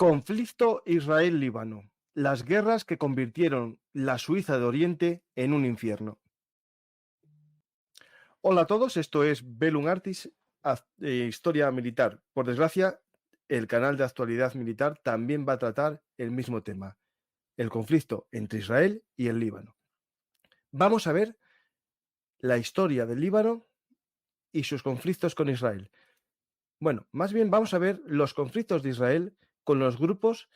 Conflicto Israel-Líbano. Las guerras que convirtieron la Suiza de Oriente en un infierno. Hola a todos, esto es Bellum Artis, Historia Militar. Por desgracia, el canal de actualidad militar también va a tratar el mismo tema, el conflicto entre Israel y el Líbano. Vamos a ver la historia del Líbano y sus conflictos con Israel. Bueno, más bien vamos a ver los conflictos de Israel con los grupos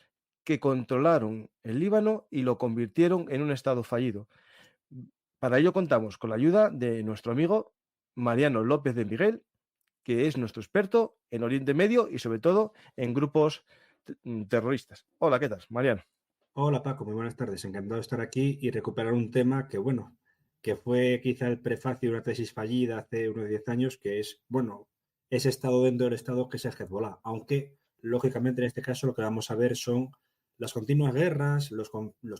que controlaron el Líbano y lo convirtieron en un estado fallido. Para ello contamos con la ayuda de nuestro amigo Mariano López de Miguel, que es nuestro experto en Oriente Medio y sobre todo en grupos terroristas. Hola, ¿qué tal, Mariano? Hola Paco, muy buenas tardes. Encantado de estar aquí y recuperar un tema que, que fue quizá el prefacio de una tesis fallida hace unos 10 años, que es, ese estado dentro del estado que es el Hezbollah. Aunque, lógicamente, en este caso lo que vamos a ver son las continuas guerras, los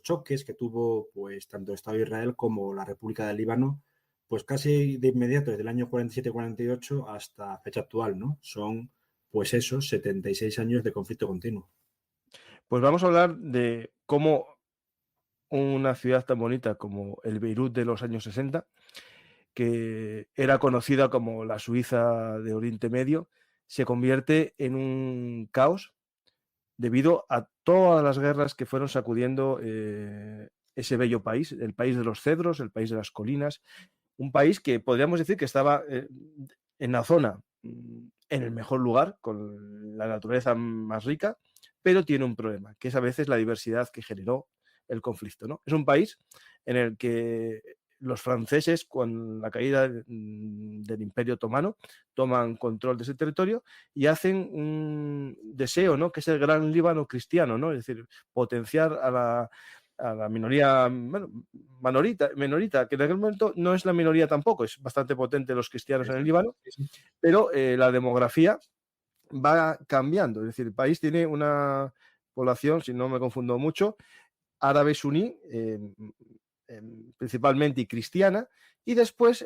choques que tuvo pues tanto el Estado de Israel como la República del Líbano, pues casi de inmediato, desde el año 47-48 hasta fecha actual, ¿no? Son, pues esos 76 años de conflicto continuo. Pues vamos a hablar de cómo una ciudad tan bonita como el Beirut de los años 60, que era conocida como la Suiza de Oriente Medio, se convierte en un caos debido a todas las guerras que fueron sacudiendo ese bello país, el país de los cedros, el país de las colinas, un país que podríamos decir que estaba en la zona, en el mejor lugar, con la naturaleza más rica, pero tiene un problema, que es a veces la diversidad que generó el conflicto, ¿no? Es un país en el que los franceses, con la caída del Imperio Otomano, toman control de ese territorio y hacen un deseo, ¿no? Que es el gran Líbano cristiano, ¿no? Es decir, potenciar a la minoría, bueno, minorita, que en aquel momento no es la minoría tampoco, es bastante potente los cristianos en el Líbano, pero la demografía va cambiando, es decir, el país tiene una población, si no me confundo mucho, árabe suní, principalmente y cristiana, y después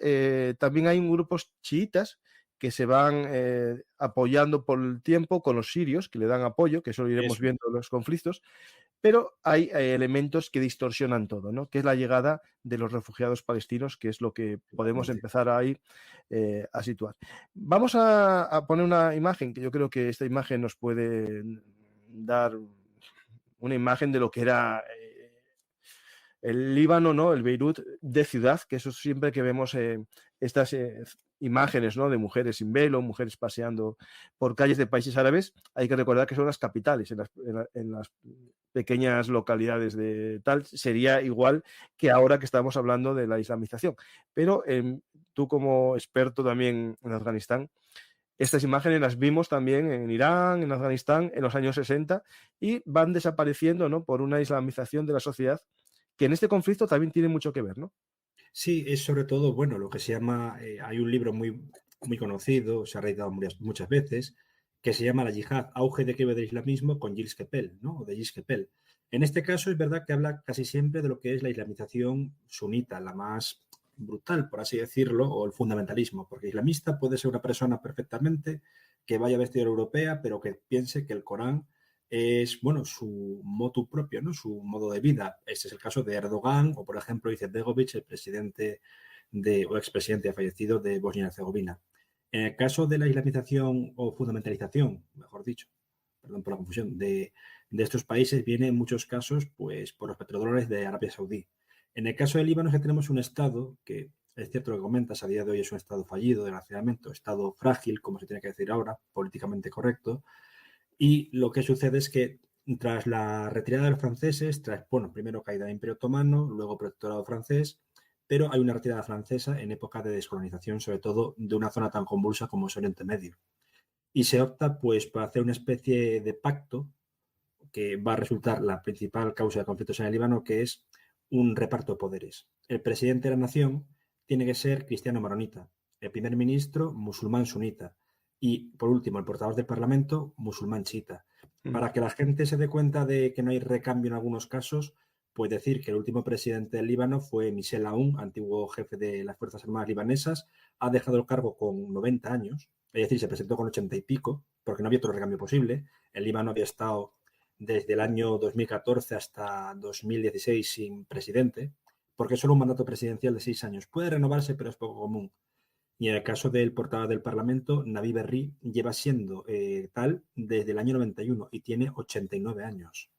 también hay grupos chiitas que se van apoyando por el tiempo con los sirios, que le dan apoyo, que eso lo iremos viendo en los conflictos, pero hay elementos que distorsionan todo, ¿no? Que es la llegada de los refugiados palestinos, que es lo que podemos empezar ahí a situar. Vamos a poner una imagen, que yo creo que esta imagen nos puede dar una imagen de lo que era el Líbano, ¿no? El Beirut de ciudad, que eso siempre que vemos estas imágenes, ¿no? De mujeres sin velo, mujeres paseando por calles de países árabes, hay que recordar que son las capitales, en las pequeñas localidades de tal, sería igual que ahora que estamos hablando de la islamización. Pero tú como experto también en Afganistán, estas imágenes las vimos también en Irán, en Afganistán, en los años 60 y van desapareciendo, ¿no? Por una islamización de la sociedad que en este conflicto también tiene mucho que ver, ¿no? Sí, es sobre todo, lo que se llama, hay un libro muy conocido, se ha reeditado muchas veces, que se llama La Yihad, auge de declive del islamismo con Gilles Kepel, ¿no? O de Gilles Kepel. En este caso es verdad que habla casi siempre de lo que es la islamización sunita, la más brutal, por así decirlo, o el fundamentalismo, porque islamista puede ser una persona perfectamente que vaya vestida europea, pero que piense que el Corán es, su motu propio, ¿no? Su modo de vida. Este es el caso de Erdogan o, por ejemplo, Izetbegovic, el presidente o expresidente fallecido de Bosnia y Herzegovina. En el caso de la islamización o fundamentalización, mejor dicho, perdón por la confusión, de estos países viene en muchos casos pues, por los petrodólares de Arabia Saudí. En el caso del Líbano es que tenemos un Estado que, es cierto lo que comentas, a día de hoy es un Estado fallido, desgraciadamente, Estado frágil, como se tiene que decir ahora, políticamente correcto, y lo que sucede es que tras la retirada de los franceses, primero caída del Imperio Otomano, luego protectorado francés, pero hay una retirada francesa en época de descolonización, sobre todo de una zona tan convulsa como es Oriente Medio. Y se opta pues por hacer una especie de pacto que va a resultar la principal causa de conflictos en el Líbano, que es un reparto de poderes. El presidente de la nación tiene que ser cristiano maronita, el primer ministro musulmán sunita y, por último, el portavoz del Parlamento musulmán chiita. Para que la gente se dé cuenta de que no hay recambio en algunos casos, puede decir que el último presidente del Líbano fue Michel Aoun, antiguo jefe de las Fuerzas Armadas libanesas, ha dejado el cargo con 90 años, es decir, se presentó con 80 y pico, porque no había otro recambio posible. El Líbano había estado desde el año 2014 hasta 2016 sin presidente, porque es solo un mandato presidencial de 6 años. Puede renovarse, pero es poco común. Y en el caso del portavoz del Parlamento, Naví Berri lleva siendo tal desde el año 91 y tiene 89 años.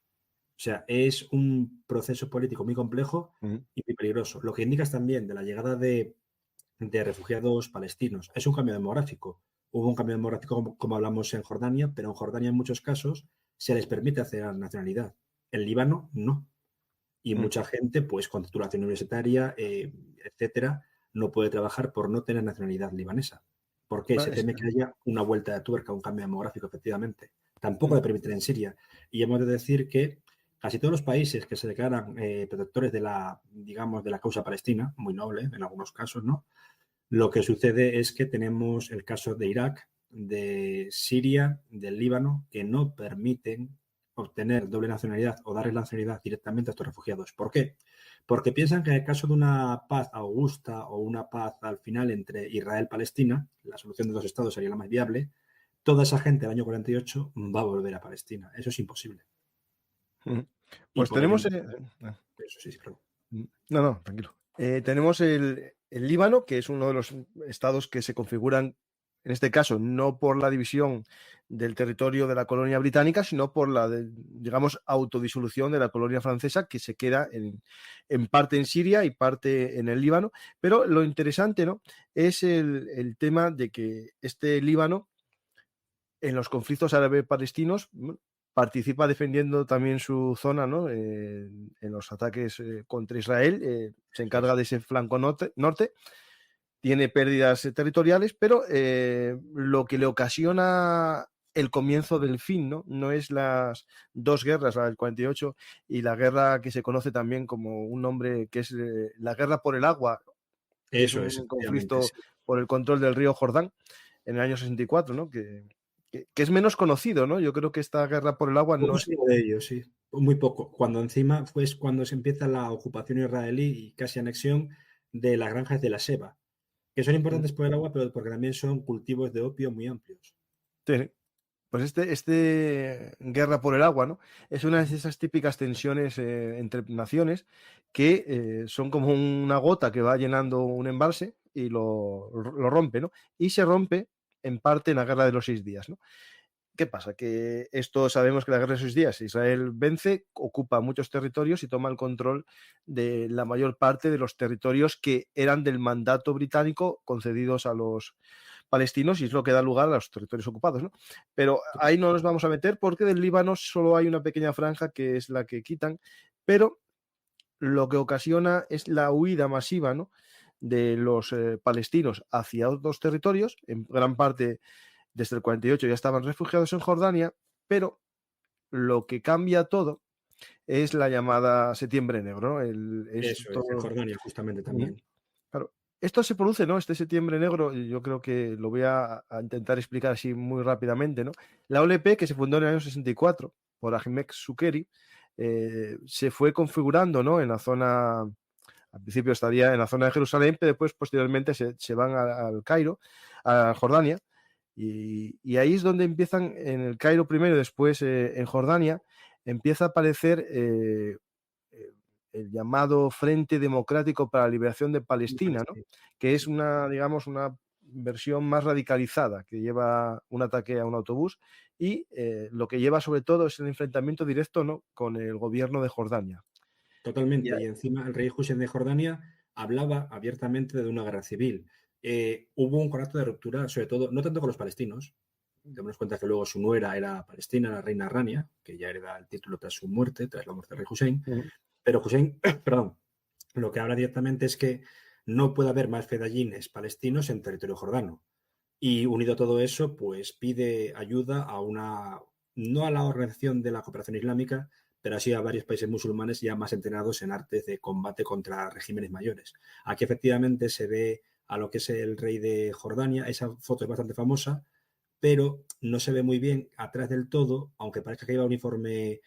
O sea, es un proceso político muy complejo y muy peligroso. Lo que indicas también de la llegada de refugiados palestinos. Es un cambio demográfico. Hubo un cambio demográfico, como hablamos en Jordania, pero en Jordania en muchos casos se les permite hacer la nacionalidad. En Líbano, no. Y mucha gente, pues con titulación universitaria, etcétera, no puede trabajar por no tener nacionalidad libanesa. ¿Por qué? Se teme que haya una vuelta de tuerca, un cambio demográfico, efectivamente. Tampoco le permiten en Siria. Y hemos de decir que casi todos los países que se declaran protectores de la, digamos, de la causa palestina, muy noble en algunos casos, ¿no? Lo que sucede es que tenemos el caso de Irak, de Siria, del Líbano, que no permiten obtener doble nacionalidad o darle la nacionalidad directamente a estos refugiados. ¿Por qué? Porque piensan que en el caso de una paz augusta o una paz al final entre Israel y Palestina, la solución de dos estados sería la más viable, toda esa gente del año 48 va a volver a Palestina. Eso es imposible. Pues tenemos... Eso sí, claro. No, tranquilo. Tenemos el Líbano, que es uno de los estados que se configuran, en este caso, no por la división del territorio de la colonia británica, sino por la, digamos, autodisolución de la colonia francesa, que se queda en parte en Siria y parte en el Líbano. Pero lo interesante, ¿no?, es el tema de que este Líbano, en los conflictos árabe-palestinos, participa defendiendo también su zona, ¿no?, en los ataques contra Israel, se encarga de ese flanco norte, tiene pérdidas territoriales, pero lo que le ocasiona el comienzo del fin, ¿no? Es las dos guerras, la del 48 y la guerra que se conoce también como un nombre que es la guerra por el agua, que es un conflicto por el control del río Jordán en el año 64, ¿no? Que es menos conocido, ¿no? Yo creo que esta guerra por el agua no es... de ellos, sí. Muy poco. Cuando encima fue cuando se empieza la ocupación israelí y casi anexión de las granjas de la Seba, que son importantes por el agua, pero porque también son cultivos de opio muy amplios. Sí. Pues este guerra por el agua, ¿no?, es una de esas típicas tensiones entre naciones que son como una gota que va llenando un embalse y lo rompe, ¿no? Y se rompe en parte en la guerra de los 6 días, ¿no? ¿Qué pasa? Que esto sabemos que la guerra de 6 días, Israel vence, ocupa muchos territorios y toma el control de la mayor parte de los territorios que eran del mandato británico concedidos a los palestinos, y es lo que da lugar a los territorios ocupados, ¿no? Pero ahí no nos vamos a meter porque del Líbano solo hay una pequeña franja que es la que quitan, pero lo que ocasiona es la huida masiva, ¿no?, de los palestinos hacia otros territorios, en gran parte desde el 48 ya estaban refugiados en Jordania, pero lo que cambia todo es la llamada Septiembre Negro, ¿no? Eso es, en Jordania justamente también. Claro. Esto se produce, ¿no?, este Septiembre Negro, y yo creo que lo voy a intentar explicar así muy rápidamente, ¿no? La OLP, que se fundó en el año 64 por Ahmed Shukeri, se fue configurando, ¿no?, en la zona, al principio estaría en la zona de Jerusalén, pero después posteriormente se van al Cairo, a Jordania, y ahí es donde empiezan, en el Cairo primero, después en Jordania, empieza a aparecer el llamado Frente Democrático para la Liberación de Palestina, ¿no?, que es una, digamos, una versión más radicalizada, que lleva un ataque a un autobús y lo que lleva sobre todo es el enfrentamiento directo, ¿no?, con el gobierno de Jordania. Totalmente, y encima el rey Hussein de Jordania hablaba abiertamente de una guerra civil. Hubo un conato de ruptura, sobre todo, no tanto con los palestinos, démonos cuenta que luego su nuera era palestina, la reina Rania, que ya hereda el título tras su muerte, tras la muerte del rey Hussein, pero Hussein, perdón, lo que habla directamente es que no puede haber más fedayines palestinos en territorio jordano. Y unido a todo eso, pues pide ayuda a una, no a la Organización de la Cooperación Islámica, pero así a varios países musulmanes ya más entrenados en artes de combate contra regímenes mayores. Aquí efectivamente se ve a lo que es el rey de Jordania, esa foto es bastante famosa, pero no se ve muy bien atrás del todo, aunque parezca que lleva uniforme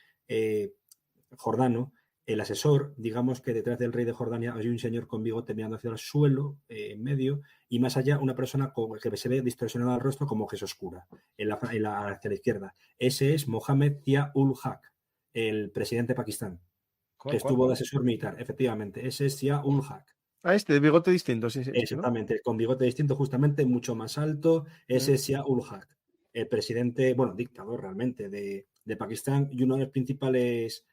jordano. El asesor, digamos que detrás del rey de Jordania hay un señor con bigote mirando hacia el suelo, en medio, y más allá una persona que se ve distorsionada al rostro como que es oscura, hacia la izquierda. Ese es Mohammed Zia-ul-Haq, el presidente de Pakistán, que ¿Cuál, cuál, estuvo de cuál? asesor militar, efectivamente. Ese es Zia-ul-Haq. De bigote distinto, sí, sí, sí, ¿no? Exactamente, con bigote distinto, justamente mucho más alto. Ese Mm, es Zia-ul-Haq, el presidente, bueno, dictador realmente de Pakistán y uno de los principales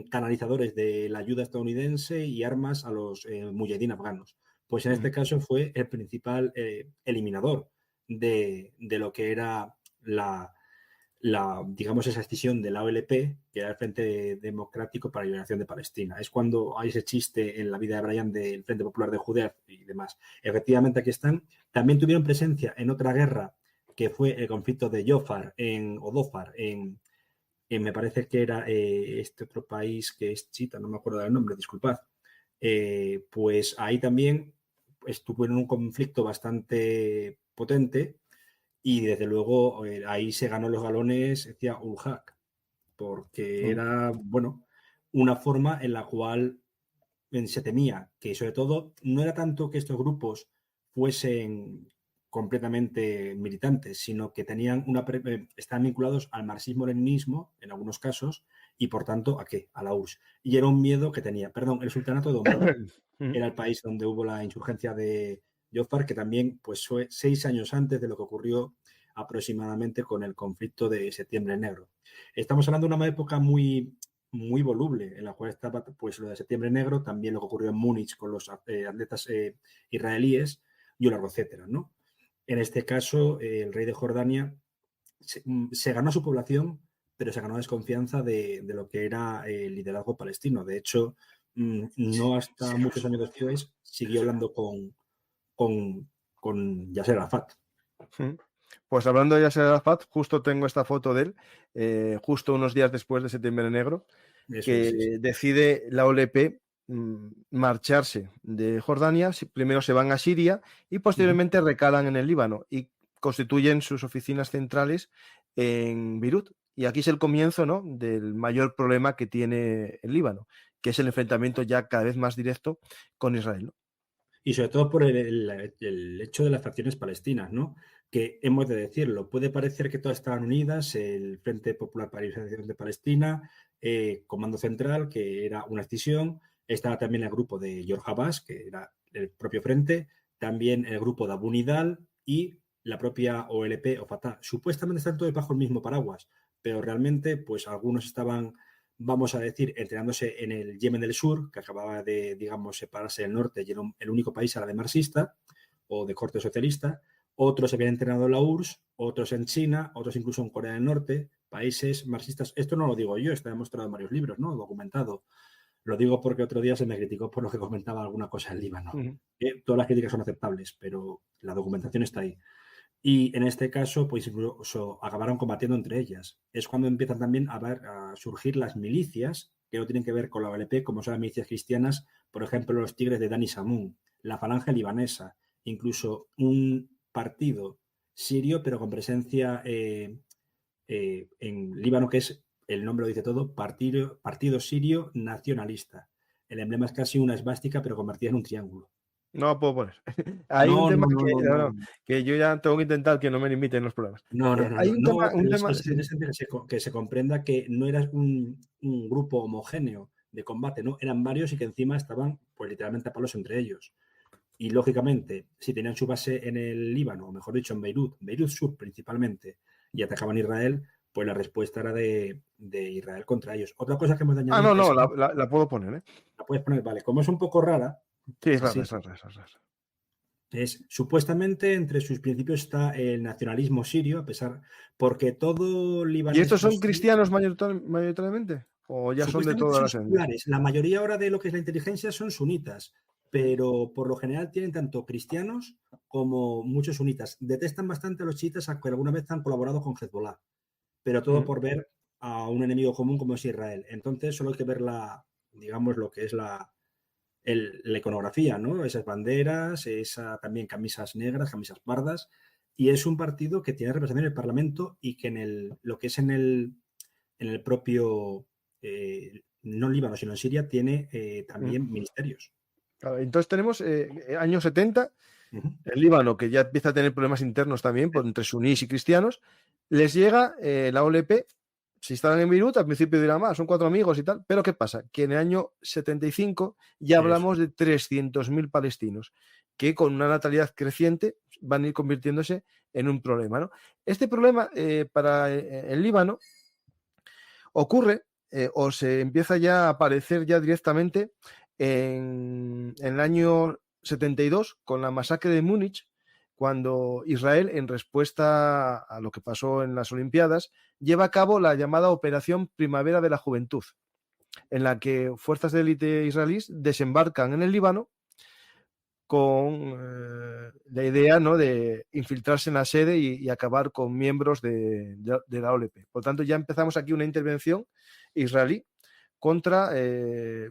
canalizadores de la ayuda estadounidense y armas a los muyahidín afganos. Pues en este mm, caso fue el principal eliminador de lo que era digamos, esa escisión de la OLP, que era el Frente Democrático para la Liberación de Palestina. Es cuando hay ese chiste en la vida de Brian del Frente Popular de Judea y demás. Efectivamente, aquí están. También tuvieron presencia en otra guerra, que fue el conflicto de Jofar o Dofar, me parece que era este otro país que es Chita, no me acuerdo del nombre, disculpad. Pues ahí también estuvo en un conflicto bastante potente y desde luego ahí se ganó los galones, decía Ul-Haq, porque mm. era, bueno, una forma en la cual se temía que sobre todo no era tanto que estos grupos fuesen completamente militantes, sino que tenían estaban vinculados al marxismo-leninismo en algunos casos y por tanto ¿a qué? A la URSS. Y era un miedo que tenía. Perdón, el sultanato de Omán Mm. era el país donde hubo la insurgencia de Jofar, que también pues, fue 6 años antes de lo que ocurrió aproximadamente con el conflicto de Septiembre Negro. Estamos hablando de una época muy voluble, en la cual estaba pues lo de Septiembre Negro, también lo que ocurrió en Múnich con los atletas israelíes y un largo etcétera, ¿no? En este caso, el rey de Jordania se ganó a su población, pero se ganó la desconfianza de lo que era el liderazgo palestino. De hecho, no hasta muchos años después siguió hablando con Yasser Arafat. Mm. Pues hablando de Yasser Arafat, justo tengo esta foto de él, justo unos días después de Septiembre Negro, Eso es, que sí, sí. decide la OLP marcharse de Jordania, primero se van a Siria y Uh-huh. posteriormente recalan en el Líbano y constituyen sus oficinas centrales en Beirut. Y aquí es el comienzo, ¿no?, del mayor problema que tiene el Líbano, que es el enfrentamiento ya cada vez más directo con Israel, ¿no? Y sobre todo por el hecho de las facciones palestinas, ¿no? Que hemos de decirlo, puede parecer que todas estaban unidas, el Frente Popular para la Liberación de Palestina, Comando Central, que era una escisión, estaba también el grupo de George Abbas, que era el propio frente, también el grupo de Abu Nidal y la propia OLP o Fatah. Supuestamente están todos bajo el mismo paraguas, pero realmente, pues algunos estaban, vamos a decir, entrenándose en el Yemen del Sur, que acababa de, digamos, separarse del norte y era el único país árabe marxista o de corte socialista. Otros se habían entrenado en la URSS, otros en China, otros incluso en Corea del Norte, países marxistas. Esto no lo digo yo, está demostrado en varios libros, ¿no? Documentado. Lo digo porque otro día se me criticó por lo que comentaba alguna cosa en Líbano. Uh-huh. Todas las críticas son aceptables, pero la documentación está ahí. Y en este caso, pues incluso acabaron combatiendo entre ellas. Es cuando empiezan también a surgir las milicias, que no tienen que ver con la OLP, como son las milicias cristianas, por ejemplo, los Tigres de Dani Samun, la Falange Libanesa, incluso un partido sirio, pero con presencia en Líbano, que es, el nombre lo dice todo, Partido Sirio Nacionalista. El emblema es casi una esvástica, pero convertida en un triángulo. No lo puedo poner. Hay un No, tema no, no, que, no, no, no. no, que yo ya tengo que intentar que no me limiten los programas. No, no, no, Hay no, un tema, no, un pero es que tema, es sí. interesante que se comprenda que no era un grupo homogéneo de combate, ¿no? Eran varios y que encima estaban, pues literalmente a palos entre ellos. Y lógicamente, si tenían su base en el Líbano, o mejor dicho, en Beirut Sur principalmente, y atacaban Israel, pues la respuesta era de Israel contra ellos. Otra cosa que hemos de Ah, añadir no, es no, que la puedo poner, ¿eh? la puedes poner, vale, como es un poco rara, Sí, es rara, así, es rara, es rara. es supuestamente entre sus principios está el nacionalismo sirio, a pesar, porque todo ¿Y libanés estos o son sirio cristianos mayoritariamente? ¿O ya son de supuestamente todas son las etnias? seculares. La mayoría ahora de lo que es la inteligencia son sunitas, Mm, pero por lo general tienen tanto cristianos como muchos sunitas. Detestan bastante a los chiitas, que alguna vez han colaborado con Hezbollah, pero todo mm, por ver a un enemigo común como es Israel. Entonces solo hay que ver digamos, lo que es la iconografía, ¿no? Esas banderas, también camisas negras, camisas pardas, y es un partido que tiene representación en el Parlamento y que lo que es en el propio, no Líbano, sino en Siria, tiene mm. también ministerios. Claro, entonces tenemos años 70, Uh-huh. el Líbano, que ya empieza a tener problemas internos también entre sunís y cristianos, les llega la OLP, se instalan en Beirut, al principio dirán más, son 4 amigos y tal, pero ¿qué pasa? Que en el año 75 ya Eso. hablamos de 300.000 palestinos, que con una natalidad creciente van a ir convirtiéndose en un problema, ¿no? Este problema para el Líbano ocurre o se empieza ya a aparecer ya directamente en el año 72 con la masacre de Múnich, cuando Israel, en respuesta a lo que pasó en las Olimpiadas, lleva a cabo la llamada Operación Primavera de la Juventud, en la que fuerzas de élite israelíes desembarcan en el Líbano con la idea, ¿no?, de infiltrarse en la sede y acabar con miembros de la OLP. Por lo tanto, ya empezamos aquí una intervención israelí contra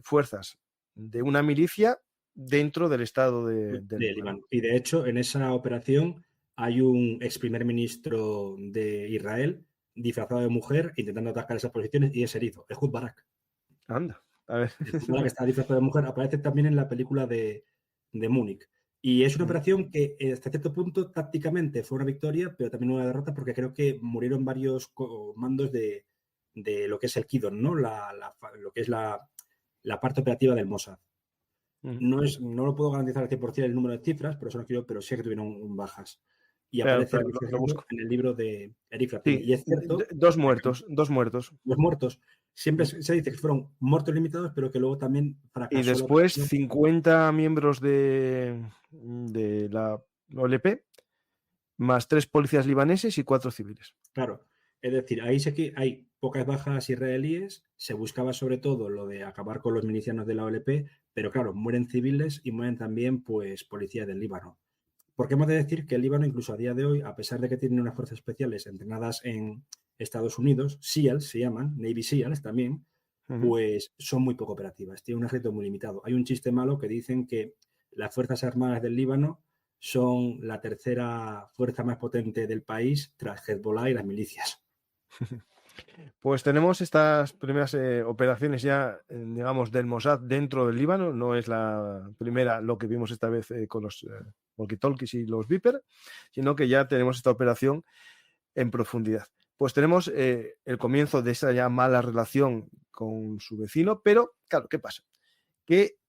fuerzas de una milicia dentro del Estado del De Líbano. Líbano. Y de hecho, en esa operación hay un ex primer ministro de Israel disfrazado de mujer intentando atacar esas posiciones y es herido, Ehud Barak. Anda, a ver. Ehud Barak está disfrazado de mujer, aparece también en la película de Múnich. Y es una operación que hasta cierto punto tácticamente fue una victoria, pero también una derrota porque creo que murieron varios mandos de lo que es el Kidon, ¿no? Lo que es la parte operativa del Mossad. No lo puedo garantizar al 100% el número de cifras, pero eso no quiero, pero sé que tuvieron bajas. Y aparece Lo busco. en el libro de Eric Rapini. Sí, Y es cierto, dos muertos. los muertos, siempre se dice que fueron muertos limitados, pero que luego también Y fracasó la después operación. 50 miembros de la OLP, más 3 policías libaneses y 4 civiles. Claro, es decir, ahí sé que hay pocas bajas israelíes, se buscaba sobre todo lo de acabar con los milicianos de la OLP, pero claro, mueren civiles y mueren también pues policías del Líbano. Porque hemos de decir que el Líbano, incluso a día de hoy, a pesar de que tiene unas fuerzas especiales entrenadas en Estados Unidos, SEALs se llaman, Navy SEALs también, pues son muy poco operativas, tienen un ejército muy limitado. Hay un chiste malo que dicen que las Fuerzas Armadas del Líbano son la tercera fuerza más potente del país tras Hezbollah y las milicias. Pues tenemos estas primeras operaciones ya, digamos, del Mossad dentro del Líbano. No es la primera, lo que vimos esta vez con los walkie-talkies y los Viper, sino que ya tenemos esta operación en profundidad. Pues tenemos el comienzo de esa ya mala relación con su vecino, pero claro, ¿qué pasa? Que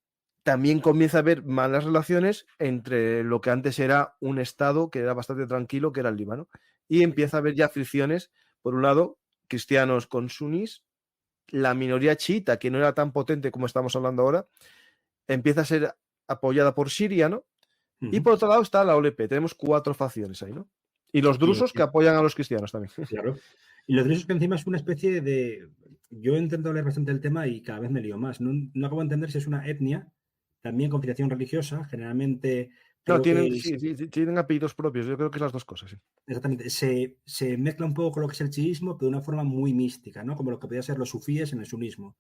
también comienza a haber malas relaciones entre lo que antes era un estado que era bastante tranquilo, que era el Líbano, y empieza a haber ya fricciones, por un lado, cristianos con sunís, la minoría chiita, que no era tan potente como estamos hablando ahora, empieza a ser apoyada por Siria, ¿no? Y por otro lado está la OLP, tenemos 4 facciones ahí, ¿no? Y los Y drusos que apoyan a los cristianos también. claro. Y los drusos que encima es una especie de... Yo he intentado leer bastante el tema y cada vez me lío más. No acabo de entender si es una etnia, también con filiación religiosa. Generalmente No, creo que tienen apellidos propios, yo creo que es las dos cosas, sí. exactamente, se mezcla un poco con lo que es el chiismo, pero de una forma muy mística, ¿no? Como lo que podía ser los sufíes en el sunismo.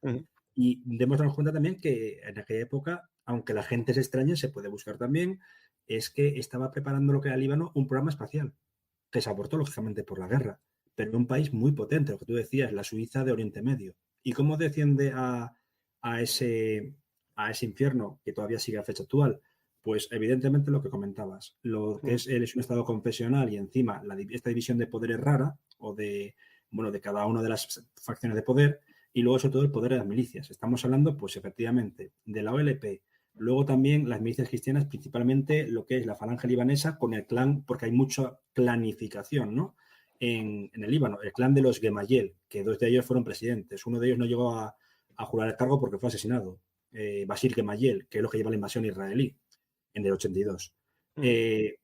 Y debemos darnos cuenta también que en aquella época, aunque la gente se extrañe, se puede buscar también, es que estaba preparando lo que era Líbano un programa espacial, que se abortó lógicamente por la guerra, pero en un país muy potente, lo que tú decías, la Suiza de Oriente Medio. ¿Y cómo desciende a ese infierno que todavía sigue a fecha actual? Pues evidentemente lo que comentabas, lo que es un estado confesional y encima esta división de poder es rara, o de cada una de las facciones de poder, y luego sobre todo el poder de las milicias. Estamos hablando, pues efectivamente, de la OLP, luego también las milicias cristianas, principalmente lo que es la falange libanesa con el clan, porque hay mucha clanificación, ¿no? En el Líbano, el clan de los Gemayel, que 2 de ellos fueron presidentes. Uno de ellos no llegó a jurar el cargo porque fue asesinado. Bashir Gemayel, que es lo que lleva la invasión israelí en el 82.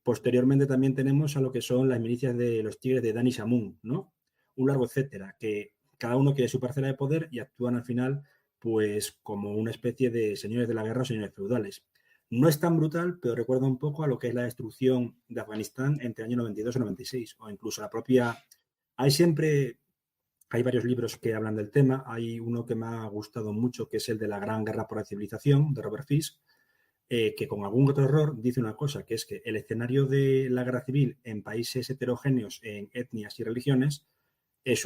Posteriormente también tenemos a lo que son las milicias de los tigres de Dani Samun, ¿no? Un largo etcétera, que cada uno quiere su parcela de poder y actúan al final pues como una especie de señores de la guerra o señores feudales. No es tan brutal, pero recuerda un poco a lo que es la destrucción de Afganistán entre el año 92 y 96, o incluso la propia... Hay varios libros que hablan del tema, hay uno que me ha gustado mucho, que es el de la Gran Guerra por la Civilización, de Robert Fisk, que con algún otro error dice una cosa, que es que el escenario de la guerra civil en países heterogéneos, en etnias y religiones, es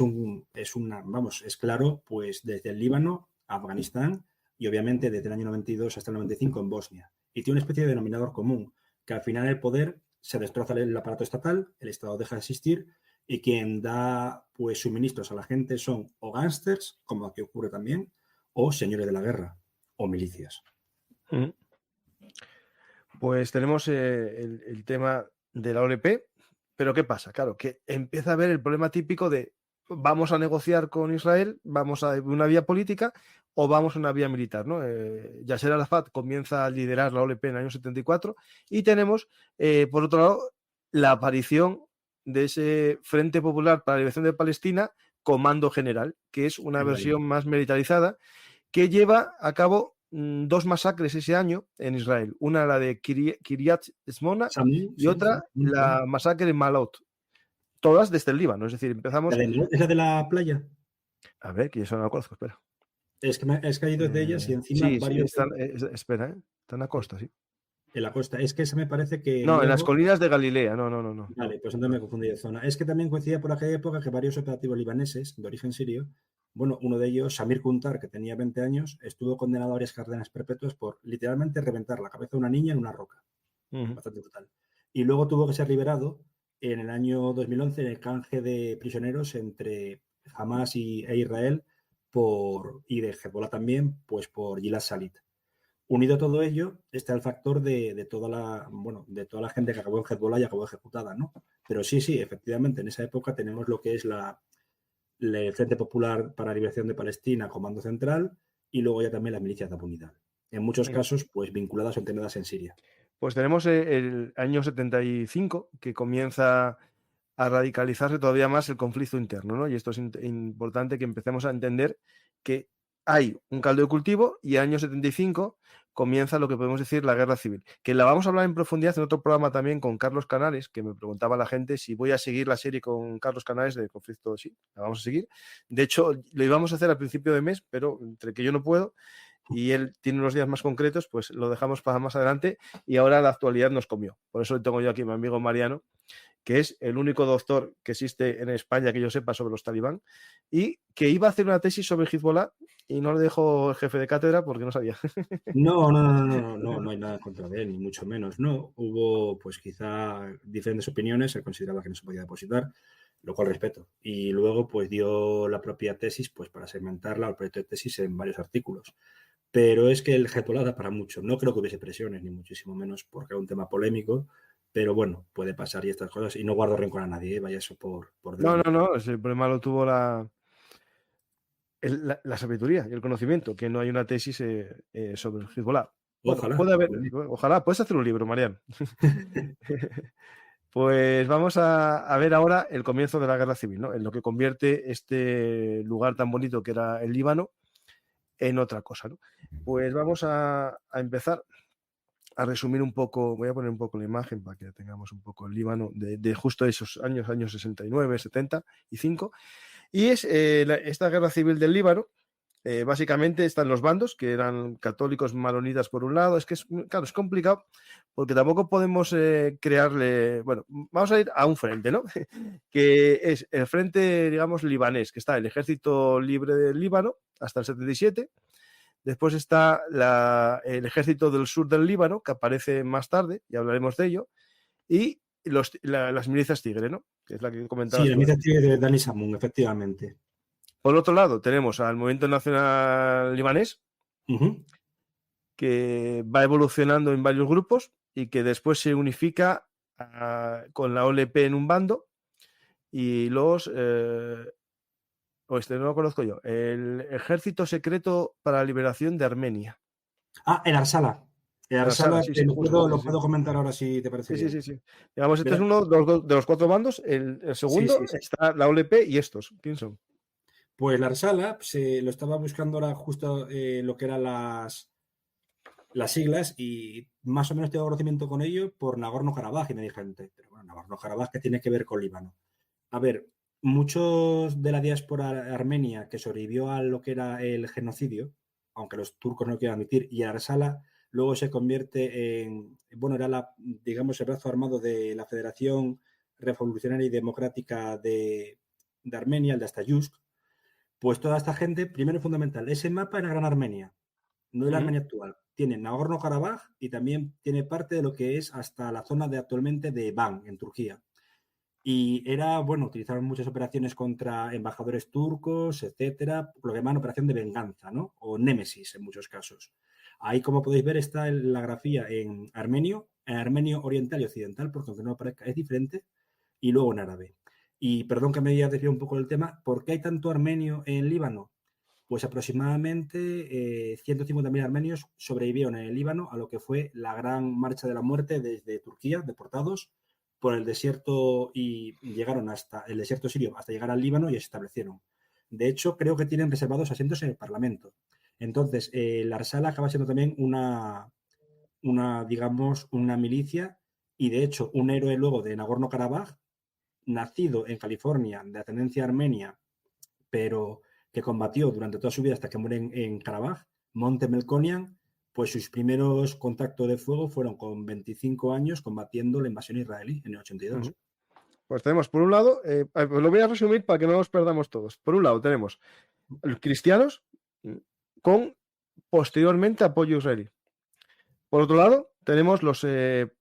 claro, pues desde el Líbano a Afganistán y obviamente desde el año 92 hasta el 95 en Bosnia. Y tiene una especie de denominador común, que al final el poder se destroza el aparato estatal, el Estado deja de existir y quien da pues suministros a la gente son o gángsters, como aquí ocurre también, o señores de la guerra, o milicias. Mm. Pues tenemos el tema de la OLP, pero ¿qué pasa? Claro, que empieza a haber el problema típico de vamos a negociar con Israel, vamos a una vía política o vamos a una vía militar, ¿no? Yasser Arafat comienza a liderar la OLP en el año 74 y tenemos, por otro lado, la aparición de ese Frente Popular para la Liberación de Palestina, Comando General, que es una versión más militarizada que lleva a cabo dos masacres ese año en Israel. Una la de Kiryat Shmona y otra la masacre de Malot. Todas desde el Líbano, es decir, empezamos... ¿Es la de la playa? A ver, que yo eso no la conozco, espera. Es que hay dos de ellas y encima varios... Sí, espera, está en la costa, sí. En la costa. Es que esa me parece que No, luego... en las colinas de Galilea, no. Vale, pues entonces me he confundido de zona. Es que también coincidía por aquella época que varios operativos libaneses de origen sirio, bueno, uno de ellos, Samir Kuntar, que tenía 20 años, estuvo condenado a varias cadenas perpetuas por literalmente reventar la cabeza de una niña en una roca. Bastante brutal. Y luego tuvo que ser liberado en el año 2011 en el canje de prisioneros entre Hamas e Israel y de Hezbollah también, pues por Gilad Shalit. Unido a todo ello está el factor de toda la gente que acabó en Hezbollah y acabó ejecutada, ¿no? Pero sí, efectivamente, en esa época tenemos lo que es el Frente Popular para la Liberación de Palestina, Comando Central, y luego ya también las milicias de Abu Nidal. En muchos casos, pues vinculadas o entrenadas en Siria. Pues tenemos el año 75, que comienza a radicalizarse todavía más el conflicto interno, ¿no? Y esto es importante que empecemos a entender que hay un caldo de cultivo y en el año 75 comienza lo que podemos decir la guerra civil, que la vamos a hablar en profundidad en otro programa también con Carlos Canales, que me preguntaba la gente si voy a seguir la serie con Carlos Canales de conflicto. Sí, la vamos a seguir. De hecho, lo íbamos a hacer al principio de mes, pero entre que yo no puedo y él tiene unos días más concretos, pues lo dejamos para más adelante y ahora la actualidad nos comió. Por eso tengo yo aquí a mi amigo Mariano, que es el único doctor que existe en España que yo sepa sobre los talibán, y que iba a hacer una tesis sobre Hezbollah y no le dejó el jefe de cátedra porque no sabía. No hay nada contra él, ni mucho menos. No, hubo pues quizá diferentes opiniones, él consideraba que no se podía depositar, lo cual respeto. Y luego pues dio la propia tesis pues para segmentarla, el proyecto de tesis en varios artículos. Pero es que el Hezbollah da para mucho. No creo que hubiese presiones, ni muchísimo menos, porque era un tema polémico. Pero bueno, puede pasar y estas cosas. Y no guardo rencor a nadie, vaya eso por delante. No, el problema lo tuvo la sabiduría y el conocimiento, que no hay una tesis sobre el Hezbollah. Bueno, Ojalá. puede haber, ojalá, puedes hacer un libro, Mariano. Pues vamos a ver ahora el comienzo de la guerra civil, ¿no? En lo que convierte este lugar tan bonito que era el Líbano en otra cosa, ¿no? Pues vamos a empezar a resumir un poco, voy a poner un poco la imagen para que tengamos un poco el Líbano de justo esos años 69, 75, y es esta guerra civil del Líbano. Básicamente están los bandos, que eran católicos maronitas por un lado. Es que claro, es complicado porque tampoco podemos crearle... Bueno, vamos a ir a un frente, ¿no? Que es el frente, digamos, libanés, que está el Ejército Libre del Líbano hasta el 77. Después está el Ejército del Sur del Líbano, que aparece más tarde, y hablaremos de ello. Y las milicias Tigre, ¿no? Que es la que comentabas. Sí, la milicia Tigre de Dani Samun, efectivamente. Por otro lado, tenemos al Movimiento Nacional Libanés, que va evolucionando en varios grupos y que después se unifica con la OLP en un bando y no lo conozco yo, el Ejército Secreto para la Liberación de Armenia. El Arsala. El Arsala, sí, lo puedo comentar ahora si te parece bien. Sí. Digamos, este es uno de los cuatro bandos. El segundo está la OLP y estos. ¿Quién son? Pues la Arsala lo estaba buscando ahora justo lo que eran las siglas y más o menos tengo conocimiento con ello por Nagorno-Karabaj y me dije, pero bueno, Nagorno-Karabaj, ¿qué tiene que ver con Líbano? A ver, muchos de la diáspora armenia que sobrevivió a lo que era el genocidio, aunque los turcos no lo quieran admitir, y Arsala luego se convierte era digamos, el brazo armado de la Federación Revolucionaria y Democrática de Armenia, el de Astayusk. Pues toda esta gente, primero fundamental, ese mapa era Gran Armenia, no de la Armenia actual. Tiene Nagorno-Karabaj y también tiene parte de lo que es hasta la zona de actualmente de Van, en Turquía. Y era, bueno, utilizaron muchas operaciones contra embajadores turcos, etcétera, lo que llaman operación de venganza, ¿no? O némesis en muchos casos. Ahí, como podéis ver, está la grafía en armenio oriental y occidental, porque aunque no aparezca, es diferente, y luego en árabe. Y perdón que me haya desviado un poco del tema, ¿por qué hay tanto armenio en Líbano? Pues aproximadamente 150.000 armenios sobrevivieron en el Líbano a lo que fue la gran marcha de la muerte desde Turquía, deportados por el desierto y llegaron hasta el desierto sirio, hasta llegar al Líbano y se establecieron. De hecho, creo que tienen reservados asientos en el Parlamento. Entonces, la Arsala acaba siendo también digamos, una milicia y, de hecho, un héroe luego de Nagorno-Karabaj, nacido en California, de ascendencia armenia, pero que combatió durante toda su vida hasta que muere en Karabaj, Monte Melkonian, pues sus primeros contactos de fuego fueron con 25 años combatiendo la invasión israelí en el 82. Pues tenemos, por un lado, pues lo voy a resumir para que no nos perdamos todos. Por un lado, tenemos los cristianos con posteriormente apoyo israelí. Por otro lado, tenemos los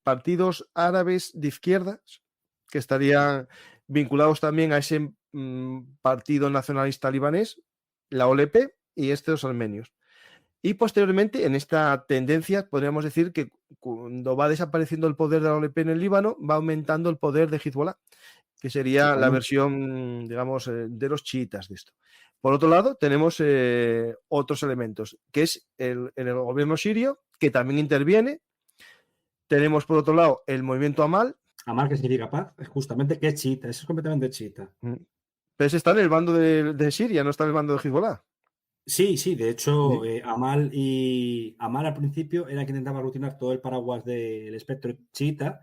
partidos árabes de izquierdas que estarían vinculados también a ese partido nacionalista libanés, la OLP, y estos armenios. Y posteriormente, en esta tendencia, podríamos decir que cuando va desapareciendo el poder de la OLP en el Líbano, va aumentando el poder de Hezbollah, que sería la versión, digamos, de los chiitas de esto. Por otro lado, tenemos otros elementos, que es el gobierno sirio, que también interviene. Tenemos, por otro lado, el movimiento Amal. Amal, que significa paz, es justamente que es chiita, eso es completamente chiita. Pero ese está en el bando de Siria, no está en el bando de Hezbollah. Sí, de hecho, Amal al principio era quien intentaba aglutinar todo el paraguas del espectro chiita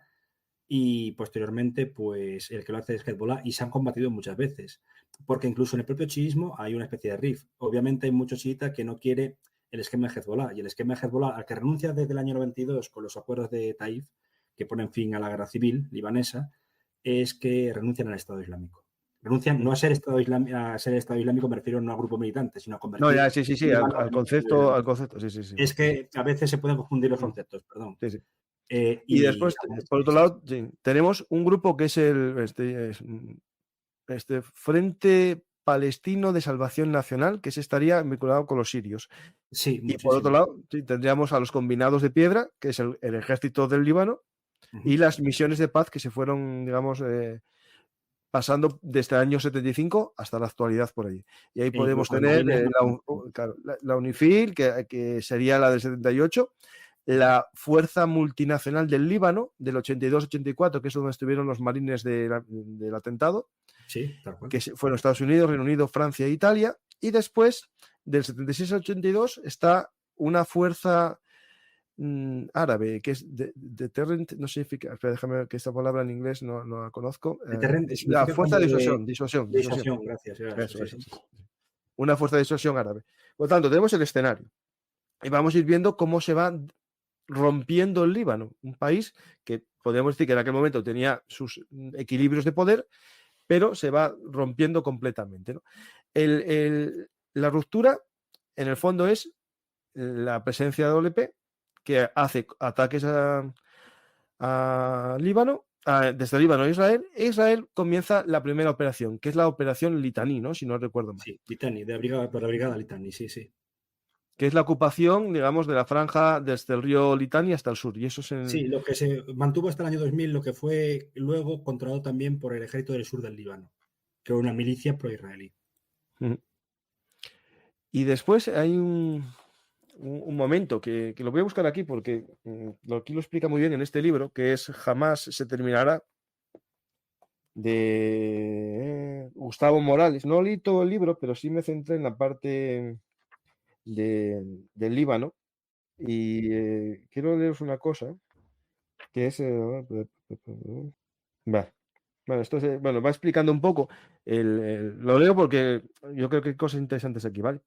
y posteriormente, pues el que lo hace es Hezbollah y se han combatido muchas veces, porque incluso en el propio chiismo hay una especie de rift. Obviamente hay mucho chiita que no quiere el esquema de Hezbollah y el esquema de Hezbollah al que renuncia desde el año 92 con los acuerdos de Taif, que ponen fin a la guerra civil libanesa, es que renuncian al Estado Islámico. Renuncian no a ser Estado Islámico, me refiero no a grupo militante, sino a convertir... No, ya, sí, al concepto, sí. Es que a veces se pueden confundir los conceptos, perdón. Sí. Y después, por otro lado, tenemos un grupo que es este Frente Palestino de Salvación Nacional, que se estaría vinculado con los sirios. Sí, y por otro lado, tendríamos a los Combinados de Piedra, que es el ejército del Líbano, y las misiones de paz que se fueron, digamos, pasando desde el año 75 hasta la actualidad por allí. Y ahí podemos tener la UNIFIL, que sería la del 78, la Fuerza Multinacional del Líbano, del 82-84, que es donde estuvieron los marines del atentado, que fueron Estados Unidos, Reino Unido, Francia e Italia, y después, del 76 al 82, está una fuerza árabe, que es deterrent, no significa, espera, déjame ver que esta palabra en inglés no la conozco. La fuerza de disuasión. Gracias. Una fuerza de disuasión árabe. Por lo tanto, tenemos el escenario. Y vamos a ir viendo cómo se va rompiendo el Líbano, un país que podríamos decir que en aquel momento tenía sus equilibrios de poder, pero se va rompiendo completamente, ¿no? La ruptura, en el fondo, es la presencia de OLP, que hace ataques a Líbano, desde Líbano a Israel. Israel comienza la primera operación, que es la operación Litani, ¿no? Si no recuerdo mal. Sí, Litani, por la brigada Litani, sí. Que es la ocupación, digamos, de la franja desde el río Litani hasta el sur. Y eso es Sí, lo que se mantuvo hasta el año 2000, lo que fue luego controlado también por el ejército del sur del Líbano, que era una milicia pro-israelí. Y después hay un momento que lo voy a buscar aquí porque aquí lo explica muy bien en este libro, que es Jamás se terminará, de Gustavo Morales. No leí todo el libro, pero sí me centré en la parte del Líbano. Y quiero leeros una cosa, que es... Bueno, esto va explicando un poco. Lo leo porque yo creo que hay cosas interesantes aquí, ¿vale?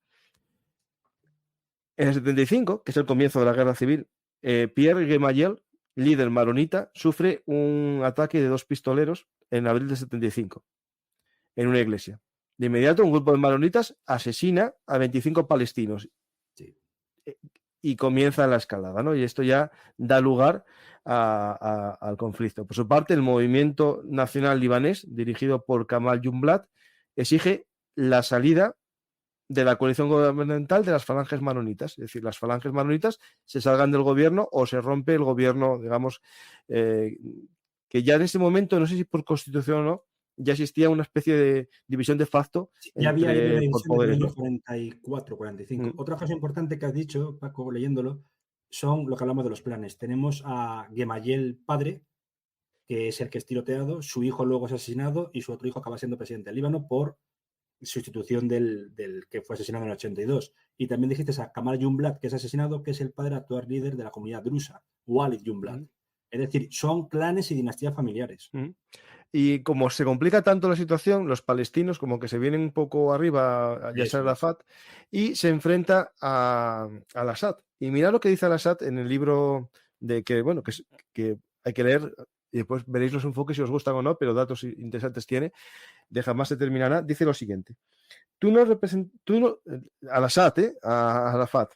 En el 75, que es el comienzo de la guerra civil, Pierre Gemayel, líder maronita, sufre un ataque de 2 pistoleros en abril del 75 en una iglesia. De inmediato, un grupo de maronitas asesina a 25 palestinos. Sí. y comienza la escalada, ¿no? Y esto ya da lugar al conflicto. Por su parte, el movimiento nacional libanés, dirigido por Kamal Jumblat, exige la salida de la coalición gubernamental de las falanges maronitas. Es decir, las falanges maronitas se salgan del gobierno o se rompe el gobierno, digamos, que ya en ese momento, no sé si por constitución o no, ya existía una especie de división de facto Ya había ahí una por división desde el poderes, año ¿no? 44, 45. Otra cosa importante que has dicho, Paco, leyéndolo, son lo que hablamos de los planes. Tenemos a Gemayel padre, que es el que es tiroteado, su hijo luego es asesinado y su otro hijo acaba siendo presidente del Líbano por sustitución del que fue asesinado en el 82. Y también dijiste a Kamal Jumblat, que es asesinado, que es el padre actual líder de la comunidad drusa, Walid Jumblat. Es decir, son clanes y dinastías familiares. Y como se complica tanto la situación, los palestinos como que se vienen un poco arriba a Yasser Arafat y se enfrenta al Assad. Y mirad lo que dice al-Assad en el libro de que, bueno, que hay que leer y después veréis los enfoques si os gustan o no, pero datos interesantes tiene, de Jamás se terminará. Dice lo siguiente: al-Assad, a Arafat,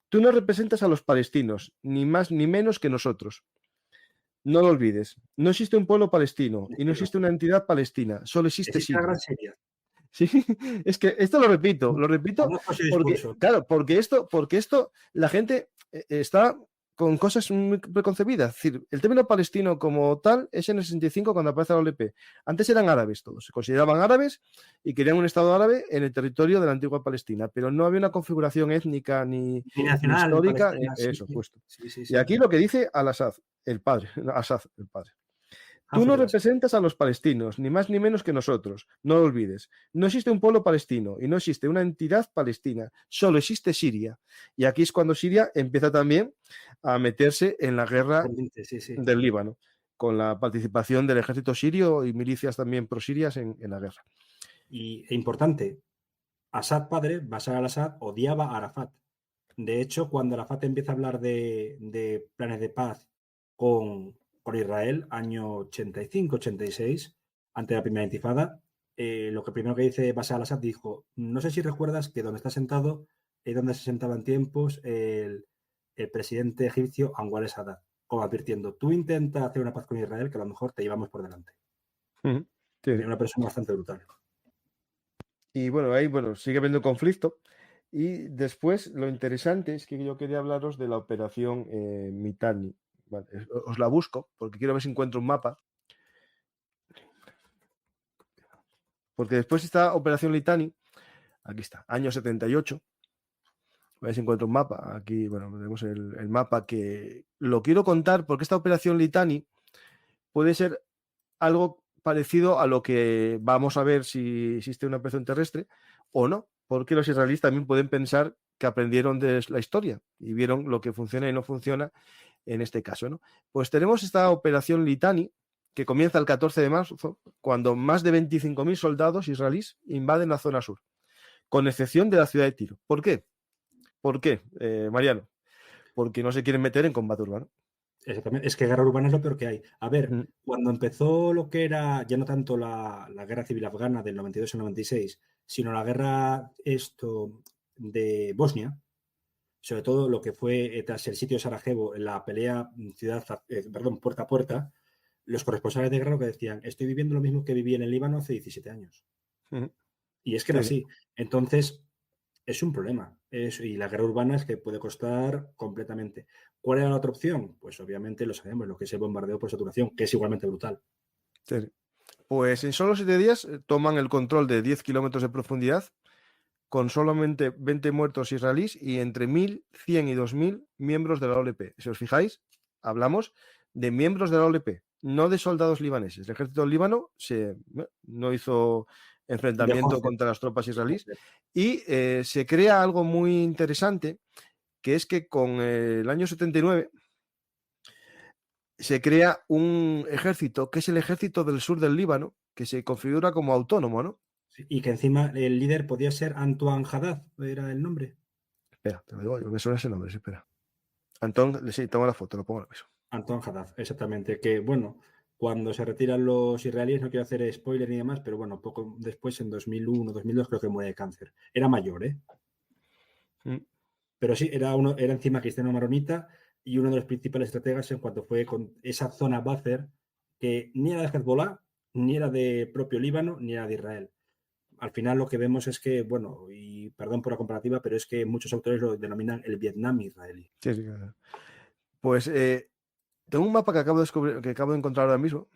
tú no representas a los palestinos, ni más ni menos que nosotros. No lo olvides, no existe un pueblo palestino y no existe una entidad palestina, solo existe Siria. Sí, es que esto lo repito porque, claro, porque esto la gente está con cosas muy preconcebidas. Es decir, el término palestino como tal es en el 65 cuando aparece la OLP. Antes eran árabes todos, se consideraban árabes y querían un Estado árabe en el territorio de la antigua Palestina, pero no había una configuración étnica ni nacional, histórica, sí, eso, justo. Sí, y aquí lo que dice al-Assad, el padre, Assad, el padre. Tú no representas a los palestinos, ni más ni menos que nosotros. No lo olvides. No existe un pueblo palestino y no existe una entidad palestina. Solo existe Siria. Y aquí es cuando Siria empieza también a meterse en la guerra del Líbano, con la participación del ejército sirio y milicias también prosirias en la guerra. E importante, Assad padre, Bashar al-Assad, odiaba a Arafat. De hecho, cuando Arafat empieza a hablar de planes de paz con Israel, año 85, 86, antes de la primera intifada, lo que primero que dice Bashar al-Assad dijo, no sé si recuerdas que donde está sentado es donde se sentaba en tiempos el presidente egipcio Anwar el-Sadat, como advirtiendo, tú intenta hacer una paz con Israel que a lo mejor te llevamos por delante. Sí. Era una persona bastante brutal. Y bueno, ahí sigue habiendo conflicto. Y después lo interesante es que yo quería hablaros de la operación Mitani. Vale, os la busco porque quiero ver si encuentro un mapa. Porque después esta operación Litani, aquí está, año 78. A ver si encuentro un mapa. Aquí, bueno, tenemos el mapa que lo quiero contar porque esta operación Litani puede ser algo parecido a lo que vamos a ver si existe una operación terrestre o no, porque los israelíes también pueden pensar que aprendieron de la historia y vieron lo que funciona y no funciona en este caso, ¿no? Pues tenemos esta operación Litani que comienza el 14 de marzo, cuando más de 25.000 soldados israelíes invaden la zona sur, con excepción de la ciudad de Tiro. ¿Por qué? ¿Por qué, Mariano? Porque no se quieren meter en combate urbano. Exactamente. Es que guerra urbana es lo peor que hay. A ver, cuando empezó lo que era ya no tanto la guerra civil afgana del 92 al 96, sino la guerra de Bosnia, sobre todo lo que fue tras el sitio de Sarajevo, en la pelea puerta a puerta, los corresponsales de guerra lo que decían, estoy viviendo lo mismo que viví en el Líbano hace 17 años. Y es que era así. Entonces, es un problema. Y la guerra urbana es que puede costar completamente. ¿Cuál era la otra opción? Pues obviamente lo sabemos, lo que es el bombardeo por saturación, que es igualmente brutal. Sí. Pues en solo 7 días toman el control de 10 kilómetros de profundidad, con solamente 20 muertos israelíes y entre 1.100 y 2.000 miembros de la OLP. Si os fijáis, hablamos de miembros de la OLP, no de soldados libaneses. El ejército del Líbano no hizo enfrentamiento contra las tropas israelíes y se crea algo muy interesante, que es que con el año 79 se crea un ejército que es el ejército del sur del Líbano, que se configura como autónomo, ¿no? Y que encima el líder podía ser Antoine Haddad, era el nombre. Espera, te lo digo, yo me suena ese nombre, sí, espera. Antón, sí, toma la foto, lo pongo en la mesa. Antoine Haddad, exactamente. Que bueno, cuando se retiran los israelíes, no quiero hacer spoiler ni demás, pero bueno, poco después, en 2001, 2002, creo que muere de cáncer. Era mayor, ¿eh? Pero sí, era encima cristiano maronita y uno de los principales estrategas en cuanto fue con esa zona Báther, que ni era de Hezbollah, ni era de propio Líbano, ni era de Israel. Al final lo que vemos es que, bueno, y perdón por la comparativa, pero es que muchos autores lo denominan el Vietnam israelí. Sí, sí, claro. Pues tengo un mapa que acabo de encontrar ahora mismo,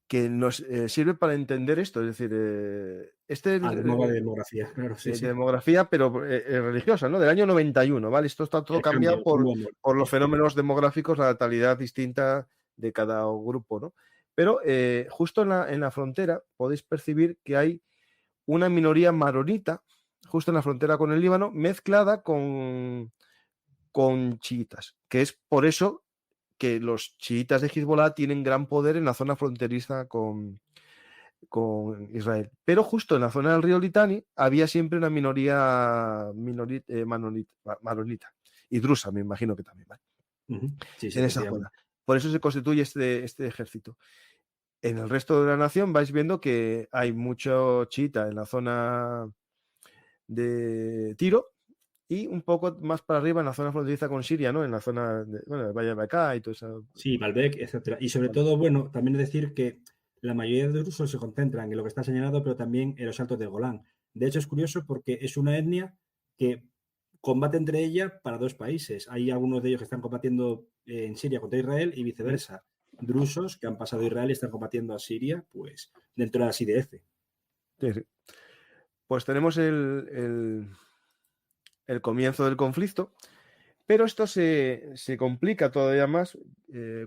que nos sirve para entender esto. Es decir, este es El mapa de demografía, claro, sí, de sí. demografía, pero religiosa, ¿no? Del año 91, ¿vale? Esto está todo El cambio, cambiado tuvo amor. por los fenómenos demográficos, la natalidad distinta de cada grupo, ¿no? Pero justo en la frontera podéis percibir que hay una minoría maronita, justo en la frontera con el Líbano, mezclada con chiitas, que es por eso que los chiitas de Hezbollah tienen gran poder en la zona fronteriza con Israel. Pero justo en la zona del río Litani había siempre una minoría maronita y drusa, me imagino que también, ¿vale? Sí, sí, En esa zona. efectivamente. Por eso se constituye este ejército. En el resto de la nación vais viendo que hay mucho chiita en la zona de Tiro y un poco más para arriba en la zona fronteriza con Siria, ¿no? En la zona del Valle de Bekaa y todo eso. Sí, Malbec, etcétera. Y sobre todo, bueno, también es decir que la mayoría de rusos se concentran en lo que está señalado, pero también en los altos de Golán. De hecho, es curioso porque es una etnia que combate entre ella para dos países. Hay algunos de ellos que están combatiendo en Siria contra Israel y viceversa. Drusos que han pasado a Israel y están combatiendo a Siria, pues dentro de las IDF. Sí, sí. Pues tenemos el comienzo del conflicto, pero esto se complica todavía más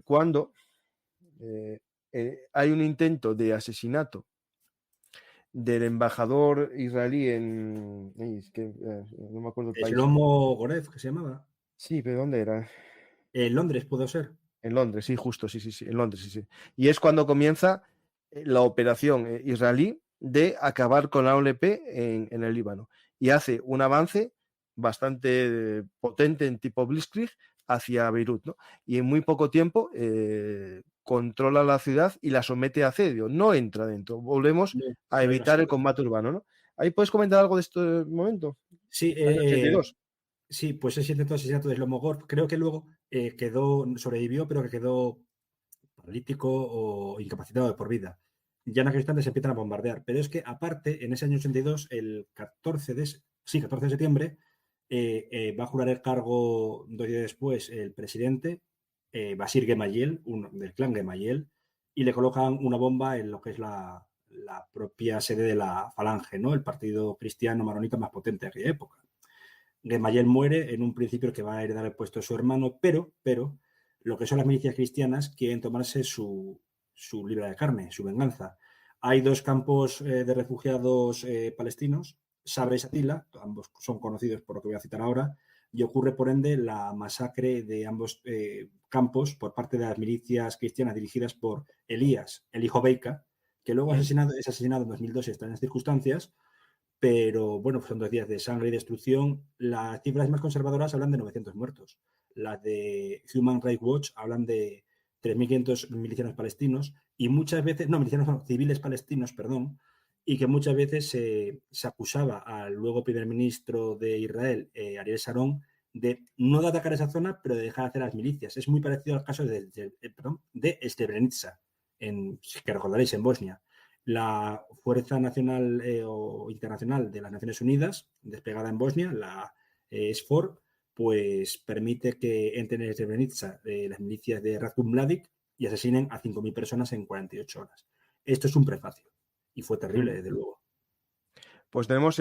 cuando hay un intento de asesinato del embajador israelí no me acuerdo el país. Shlomo Gorev, que se llamaba. Sí, pero ¿dónde era? En Londres pudo ser. En Londres, sí, justo, sí, sí, sí, en Londres, sí, sí. Y es cuando comienza la operación israelí de acabar con la OLP en el Líbano. Y hace un avance bastante potente en tipo Blitzkrieg hacia Beirut, ¿no? Y en muy poco tiempo controla la ciudad y la somete a asedio. No entra dentro. Volvemos No, a no hay evitar el asedio. combate urbano, ¿no? ¿Ahí puedes comentar algo de este momento? Sí, Año 82. sí, pues ese intento de asesinato de Shlomo Gorev, creo que luego sobrevivió, pero que quedó paralítico o incapacitado de por vida. Ya en aquel instante se empiezan a bombardear. Pero es que, aparte, en ese año 82, el 14 de septiembre, va a jurar el cargo 2 días después el presidente, Basir Gemayel, del clan Gemayel, y le colocan una bomba en lo que es la propia sede de la Falange, ¿no? El partido cristiano maronita más potente de aquella época. Gemayel muere en un principio que va a heredar el puesto de su hermano, pero lo que son las milicias cristianas quieren tomarse su libra de carne, su venganza. Hay dos campos de refugiados palestinos, Sabra y Shatila, ambos son conocidos por lo que voy a citar ahora, y ocurre por ende la masacre de ambos campos por parte de las milicias cristianas dirigidas por Elías, el hijo Beika, que luego es asesinado en 2002 en estas circunstancias, pero bueno, pues son 2 días de sangre y destrucción. Las cifras más conservadoras hablan de 900 muertos. Las de Human Rights Watch hablan de 3.500 milicianos palestinos y muchas veces, no, milicianos no, civiles palestinos, perdón, y que muchas veces se acusaba al luego primer ministro de Israel, Ariel Sharon, de no de atacar esa zona, pero de dejar de hacer las milicias. Es muy parecido al caso de Srebrenica, que recordaréis, en Bosnia. La Fuerza Nacional o Internacional de las Naciones Unidas, desplegada en Bosnia, la SFOR, pues permite que entren en Srebrenica las milicias de Ratko Mladic y asesinen a 5.000 personas en 48 horas. Esto es un prefacio y fue terrible, desde luego. Pues tenemos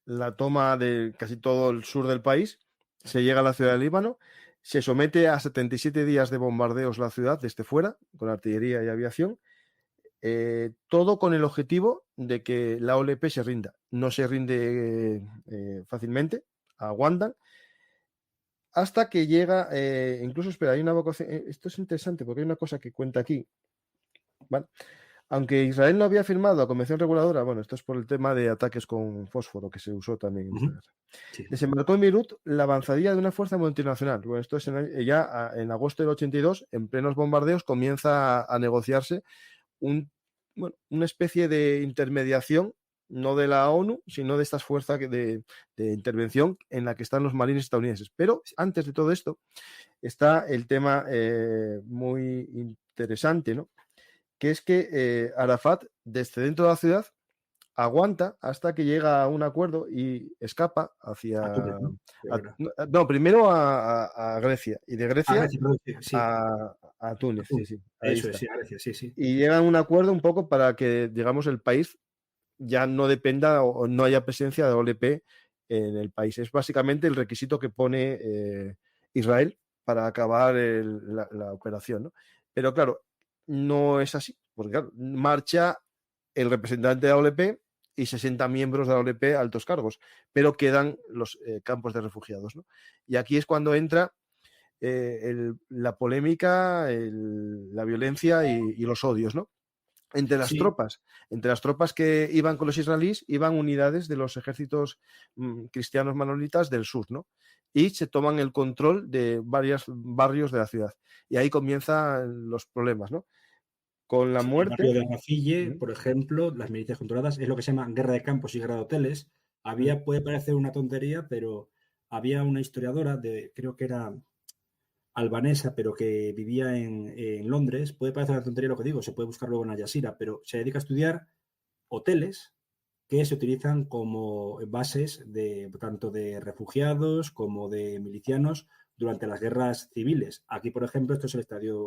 la toma de casi todo el sur del país, se llega a la ciudad de Líbano, se somete a 77 días de bombardeos la ciudad desde fuera, con artillería y aviación, todo con el objetivo de que la OLP se rinda. No se rinde fácilmente, aguantan, hasta que llega, incluso, espera, hay una evacuación, esto es interesante porque hay una cosa que cuenta aquí, ¿vale? Aunque Israel no había firmado la Convención Reguladora, bueno, esto es por el tema de ataques con fósforo que se usó también en esta guerra. Sí. Desembarcó en Beirut la avanzadilla de una fuerza multinacional. Bueno, esto es ya en agosto del 82, en plenos bombardeos, comienza a negociarse una especie de intermediación no de la ONU, sino de estas fuerzas de intervención en la que están los marines estadounidenses. Pero antes de todo esto está el tema muy interesante, ¿no? Que es que Arafat, desde dentro de la ciudad, aguanta hasta que llega a un acuerdo y escapa A hacia... Túnez, ¿no? no, primero a Grecia, y de A Grecia Grecia, perdón, sí, a a Túnez, sí, Túnez. sí, ahí Eso es, está. sí, a Grecia, sí, sí. Y llegan a un acuerdo un poco para que, digamos, el país ya no dependa o no haya presencia de OLP en el país. Es básicamente el requisito que pone Israel para acabar la operación, ¿no? Pero claro, no es así, porque claro, marcha el representante de la OLP y 60 miembros de la OLP altos cargos, pero quedan los campos de refugiados, ¿no? Y aquí es cuando entra la polémica, la violencia y los odios, ¿no? Entre las Sí, tropas, entre las tropas que iban con los israelíes, iban unidades de los ejércitos cristianos manolitas del sur, ¿no? Y se toman el control de varios barrios de la ciudad. Y ahí comienzan los problemas, ¿no? Con la sí, el barrio muerte. de Rafille, ¿Mm? por ejemplo, las milicias controladas, es lo que se llama guerra de campos y guerra de hoteles. ¿Mm? Puede parecer una tontería, pero había una historiadora creo que era albanesa, pero que vivía en Londres. Puede parecer una tontería lo que digo, se puede buscar luego en Al Jazeera, pero se dedica a estudiar hoteles que se utilizan como bases tanto de refugiados como de milicianos durante las guerras civiles. Aquí, por ejemplo, esto es el Estadio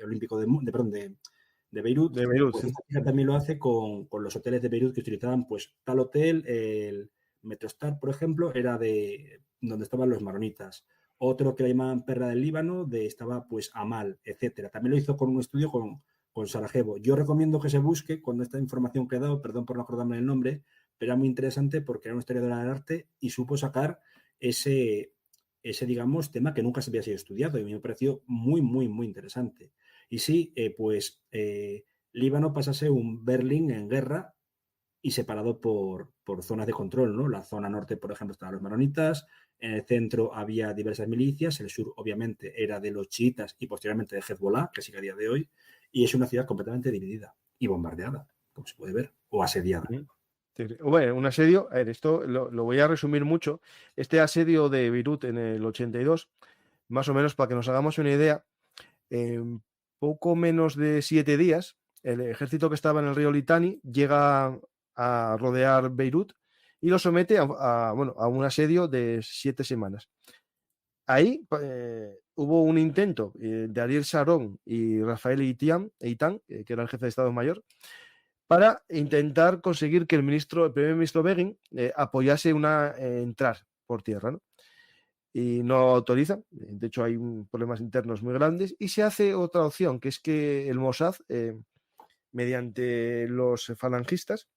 Olímpico perdón, de Beirut, De Beirut, pues sí. esta chica también lo hace con los hoteles de Beirut que utilizaban, pues tal hotel, el Metrostar, por ejemplo, era de donde estaban los maronitas. Otro que le llamaban Perla del Líbano, estaba pues Amal, etcétera. También lo hizo con un estudio con Sarajevo. Yo recomiendo que se busque cuando esta información que he dado, perdón por no acordarme el nombre, pero era muy interesante porque era una historiadora del arte y supo sacar digamos, tema que nunca se había sido estudiado y me pareció muy, muy, muy interesante. Y sí, Líbano pasa a ser un Berlín en guerra y separado por zonas de control, ¿no? La zona norte, por ejemplo, estaban los maronitas, en el centro había diversas milicias, el sur, obviamente, era de los chiitas y posteriormente de Hezbollah, que sigue a día de hoy, y es una ciudad completamente dividida y bombardeada, como se puede ver, o asediada. ¿Mm? Bueno, un asedio, a ver, esto lo voy a resumir mucho. Este asedio de Beirut en el 82, más o menos para que nos hagamos una idea, en poco menos de 7 días, el ejército que estaba en el río Litani llega a rodear Beirut y lo somete bueno, a un asedio de 7 semanas. Ahí hubo un intento de Ariel Sharon y Rafael Eitan, que era el jefe de Estado Mayor, para intentar conseguir que el primer ministro Begin apoyase entrar por tierra, ¿no? Y no autorizan. De hecho, hay problemas internos muy grandes. Y se hace otra opción, que es que el Mossad, mediante los falangistas,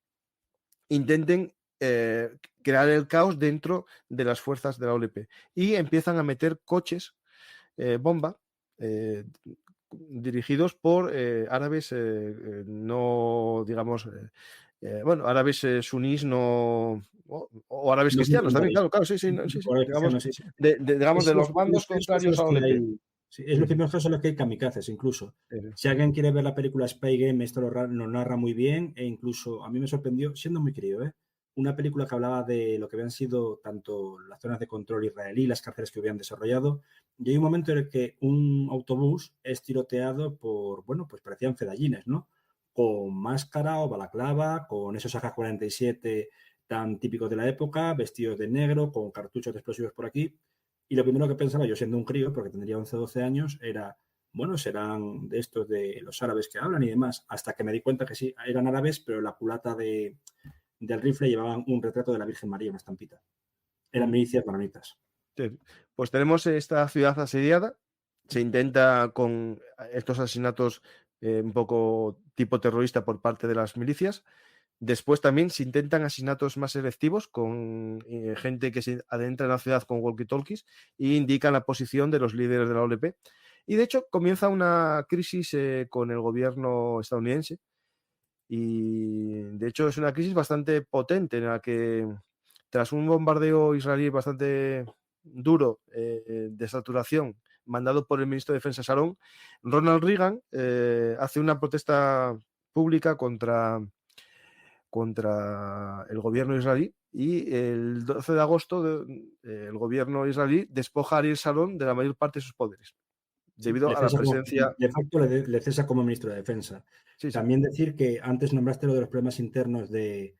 intenten crear el caos dentro de las fuerzas de la OLP. Y empiezan a meter coches bomba dirigidos por árabes no, digamos, bueno, árabes sunís no, o árabes No cristianos también, fundamentales. claro, claro, sí, sí, sí, sí, digamos, Sí, sí. digamos, Es de los los bandos primeros casos en contrarios los a que OLP. hay. Sí, es Sí, los sí, primeros casos en los que hay kamikazes, incluso. sí, Si alguien quiere ver la película Spy Game, esto lo narra muy bien, e incluso a mí me sorprendió, siendo muy querido, una película que hablaba de lo que habían sido tanto las zonas de control israelí, las cárceles que habían desarrollado, y hay un momento en el que un autobús es tiroteado bueno, pues parecían fedallines, ¿no? Con máscara o balaclava, con esos AK-47 tan típicos de la época, vestidos de negro, con cartuchos de explosivos por aquí. Y lo primero que pensaba yo, siendo un crío, porque tendría 11 o 12 años, era, bueno, serán de estos de los árabes que hablan y demás, hasta que me di cuenta que sí, eran árabes, pero la culata del rifle llevaban un retrato de la Virgen María, una estampita. Eran mm, milicias maronitas. sí. Pues tenemos esta ciudad asediada, se intenta con estos asesinatos un poco tipo terrorista por parte de las milicias. Después también se intentan asesinatos más selectivos con gente que se adentra en la ciudad con walkie-talkies e indican la posición de los líderes de la OLP. Y de hecho comienza una crisis con el gobierno estadounidense. Y de hecho es una crisis bastante potente en la que tras un bombardeo israelí bastante duro de saturación mandado por el ministro de Defensa Sharon, Ronald Reagan hace una protesta pública contra el gobierno israelí, y el 12 de agosto el gobierno israelí despoja a Ariel Sharon de la mayor parte de sus poderes, debido a la presencia... De facto le cesa como ministro de Defensa. Sí, sí. También decir que antes nombraste lo de los problemas internos de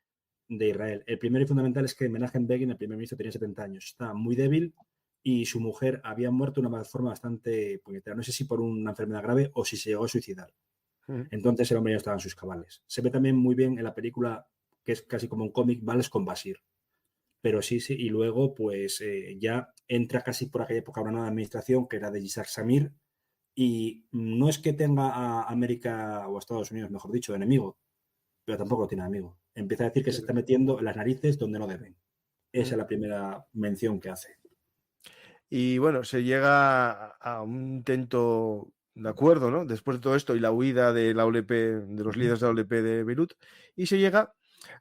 Israel. El primero y fundamental es que Menachem Begin, el primer ministro, tenía 70 años. Está muy débil y su mujer había muerto de una forma bastante puñetera. No sé si por una enfermedad grave o si se llegó a suicidar. Entonces el hombre ya estaba en sus cabales. Se ve también muy bien en la película, que es casi como un cómic, Vales con Basir. Pero sí, y luego pues ya entra casi por aquella época una nueva administración que era de Yitzhak Samir, y no es que tenga a América o a Estados Unidos, mejor dicho, de enemigo, pero tampoco lo tiene de amigo. Empieza a decir que se está metiendo en las narices donde no deben. Esa es la primera mención que hace. Y bueno, se llega a un intento de acuerdo, ¿no? Después de todo esto y la huida de la OLP, de los líderes de la OLP de Beirut, y se llega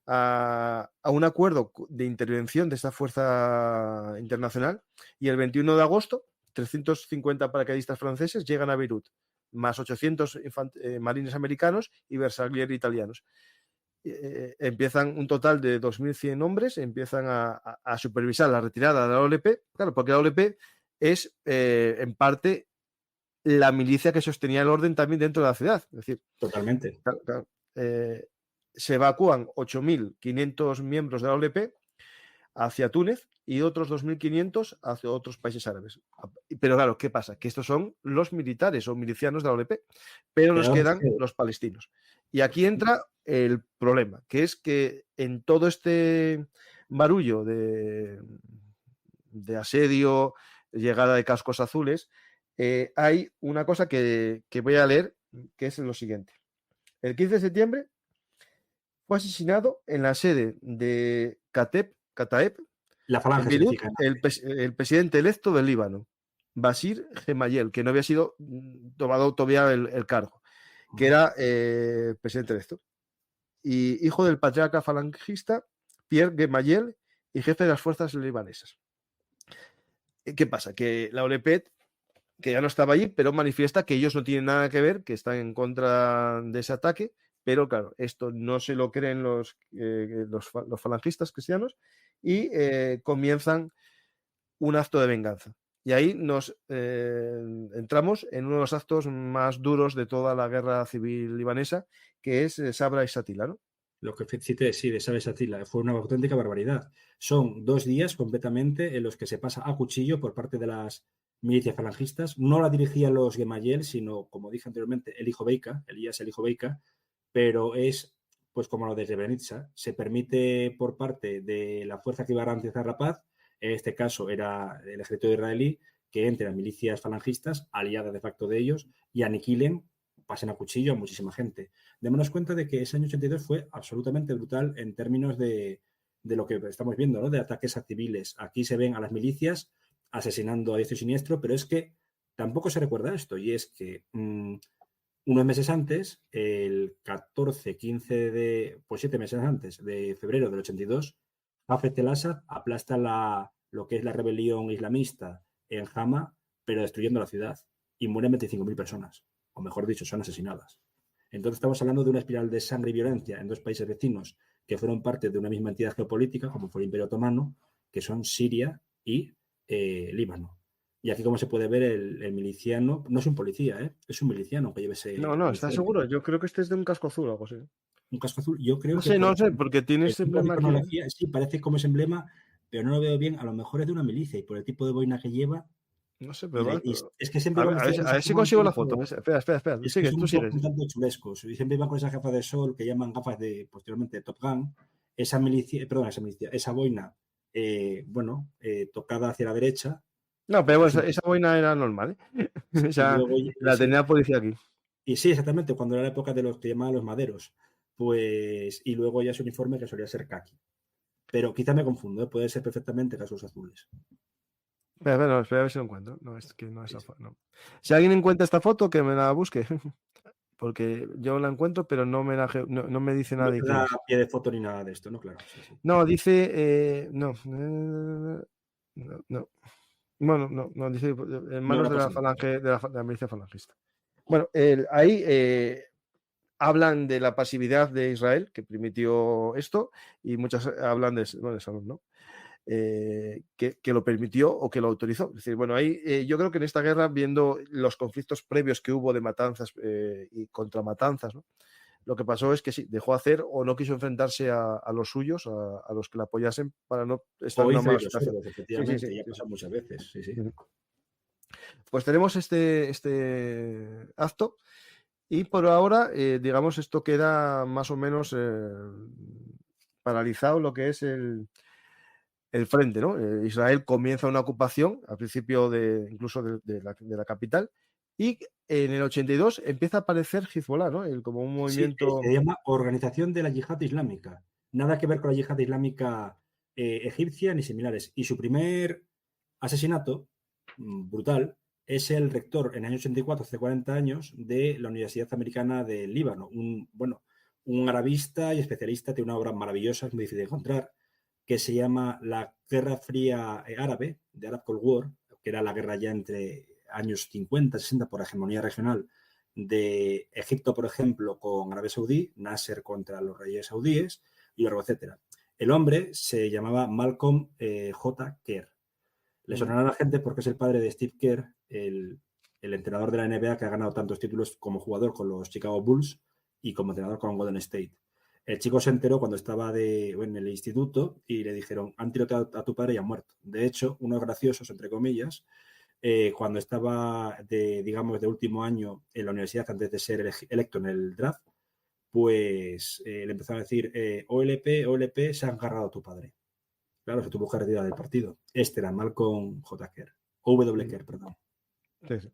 a un acuerdo de intervención de esta fuerza internacional, y el 21 de agosto 350 paracaidistas franceses llegan a Beirut, más 800 marines americanos y Bersaglieri italianos. Empiezan un total de 2.100 hombres, empiezan a supervisar la retirada de la OLP, claro, porque la OLP es en parte la milicia que sostenía el orden también dentro de la ciudad. Es decir, totalmente. Claro, se evacúan 8.500 miembros de la OLP hacia Túnez y otros 2.500 hacia otros países árabes. Pero claro, ¿qué pasa? Que estos son los militares o milicianos de la OLP, pero nos quedan los palestinos. Y aquí entra el problema, que es que en todo este barullo de asedio, llegada de cascos azules, hay una cosa que voy a leer, que es lo siguiente. El 15 de septiembre fue asesinado en la sede de Kataeb, la falange en Beirut, el presidente electo del Líbano, Basir Gemayel, que no había sido tomado todavía el cargo, que era presidente electo, y hijo del patriarca falangista Pierre Gemayel y jefe de las fuerzas libanesas. ¿Qué pasa? Que la OLP, que ya no estaba allí, pero manifiesta que ellos no tienen nada que ver, que están en contra de ese ataque, pero claro, esto no se lo creen los falangistas cristianos, y comienzan un acto de venganza. Y ahí nos entramos en uno de los actos más duros de toda la guerra civil libanesa, que es Sabra y Shatila, ¿no? Lo que cité, sí, de Sabra y Shatila, fue una auténtica barbaridad. Son 2 días completamente en los que se pasa a cuchillo por parte de las milicias falangistas. No la dirigían los Gemayel, sino, como dije anteriormente, el hijo Beika, Elías, el hijo Beika, pero es, pues como lo de Srebrenica, se permite por parte de la fuerza que iba a garantizar la paz, en este caso era el ejército israelí, que entre las milicias falangistas, aliadas de facto de ellos, y aniquilen, pasen a cuchillo a muchísima gente. Démonos cuenta de que ese año 82 fue absolutamente brutal en términos de lo que estamos viendo, ¿no? De ataques a civiles. Aquí se ven a las milicias asesinando a diestro y siniestro, pero es que tampoco se recuerda esto, y es que unos meses antes, el 14, 15 de, pues 7 meses antes de febrero del 82, Hafez el-Assad aplasta lo que es la rebelión islamista en Hama, pero destruyendo la ciudad, y mueren 25.000 personas, o mejor dicho, son asesinadas. Entonces estamos hablando de una espiral de sangre y violencia en 2 países vecinos que fueron parte de una misma entidad geopolítica, como fue el Imperio Otomano, que son Siria y Líbano. Y aquí, como se puede ver, el miliciano, no es un policía, es un miliciano que lleva ese... No, ¿estás seguro? Yo creo que este es de un casco azul o algo así. Un casco azul, yo creo no sé, porque tiene ese emblema aquí. Sí, parece como ese emblema, pero no lo veo bien. A lo mejor es de una milicia y por el tipo de boina que lleva. No sé, pero es que siempre a ver si consigo la foto. Espera. Sigue, tú sigues. Un tanto chulescos. Y siempre iban con esas gafas de sol que llaman gafas de, posteriormente, de Top Gun. Esa boina, tocada hacia la derecha. No, pero bueno, esa boina era normal, ¿eh? O sea, la tenía la policía aquí. Y sí, exactamente, cuando era la época de los que llamaban los maderos. Pues, y luego ya su uniforme que solía ser khaki. Pero quizá me confundo, puede ser perfectamente cascos azules. Espera a ver si lo encuentro. No, es que no es esa foto. No. Si alguien encuentra esta foto, que me la busque. Porque yo la encuentro, pero no me dice nada. No da pie de foto ni nada de esto, ¿no? Claro. Sí. No, dice. No. Bueno, no, dice en manos de la falange, de la milicia falangista. Bueno, ahí hablan de la pasividad de Israel, que permitió esto, y muchas hablan de Salón, ¿no? Que lo permitió o que lo autorizó. Es decir, bueno, ahí yo creo que en esta guerra, viendo los conflictos previos que hubo de matanzas y contramatanzas, ¿no? Lo que pasó es que sí, dejó hacer o no quiso enfrentarse a los suyos, a los que la apoyasen, para no estar O en una hizo mala oídos situación. sordos, Sí, sí, efectivamente, sí, ya ha sí, sí. pasado muchas veces, sí, sí. Pues tenemos este acto y por ahora, digamos, esto queda más o menos paralizado lo que es el frente, ¿no? Israel comienza una ocupación al principio incluso de la capital, y en el 82 empieza a aparecer Hezbollah, ¿no? Como un Sí, movimiento. se llama Organización de la Yihad Islámica. Nada que ver con la Yihad Islámica egipcia ni similares. Y su primer asesinato brutal es el rector en el año 84, hace 40 años, de la Universidad Americana del Líbano. Un arabista y especialista, tiene una obra maravillosa, es muy difícil de encontrar, que se llama La Guerra Fría Árabe, de Arab Cold War, que era la guerra ya entre años 50, 60 por hegemonía regional de Egipto, por ejemplo, con Arabia Saudí, Nasser contra los reyes saudíes, y luego, etcétera. El hombre se llamaba Malcolm J. Kerr. Le sonará a la gente porque es el padre de Steve Kerr, el entrenador de la NBA que ha ganado tantos títulos como jugador con los Chicago Bulls y como entrenador con Golden State. El chico se enteró cuando estaba en el instituto y le dijeron, han tiroteado a tu padre y ha muerto. De hecho, unos graciosos, entre comillas, cuando estaba digamos, de último año en la universidad antes de ser electo en el draft, pues le empezaron a decir, OLP, OLP, se ha agarrado a tu padre. Claro, se tuvo que retirar del partido. Este era Malcolm J. Kerr. W. Kerr, perdón. Sí, sí.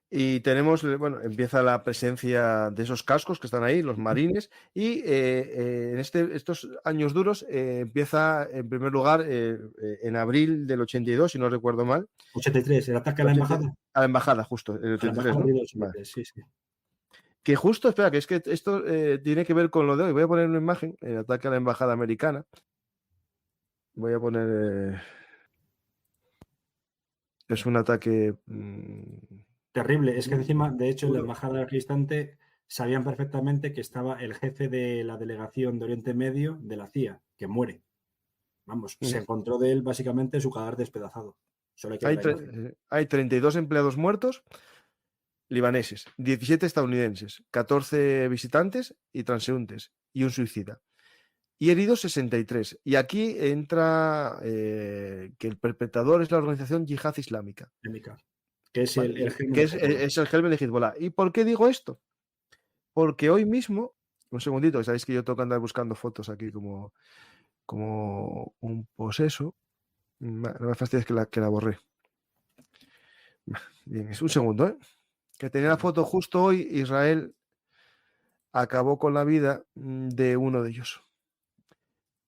Y tenemos, bueno, empieza la presencia de esos cascos que están ahí, los marines, y en estos años duros empieza, en primer lugar, en abril del 82, si no recuerdo mal. 83, el ataque a la embajada. A la embajada, justo, el A la 83, embajada ¿no? de 83, Vale. sí, sí. Que justo, espera, que es que esto tiene que ver con lo de hoy. Voy a poner una imagen, el ataque a la embajada americana. Voy a poner... es un ataque... Terrible. Es que encima, de hecho, en la duro. embajada del instante sabían perfectamente que estaba el jefe de la delegación de Oriente Medio de la CIA, que muere. Vamos, se encontró de él básicamente su cadáver despedazado. Solo hay que ver la imagen. Hay 32 empleados muertos libaneses, 17 estadounidenses, 14 visitantes y transeúntes y un suicida. Y heridos 63. Y aquí entra que el perpetrador es la organización Yihad Islámica. Que es ¿Vale? el germen Que de es el germen de Hezbollah. ¿Y por qué digo esto? Porque hoy mismo, un segundito, sabéis que yo tengo que andar buscando fotos aquí como un poseso. No me fastidies que la borré. Bien, es un segundo, ¿eh? Que tenía la foto justo hoy. Israel acabó con la vida de uno de ellos,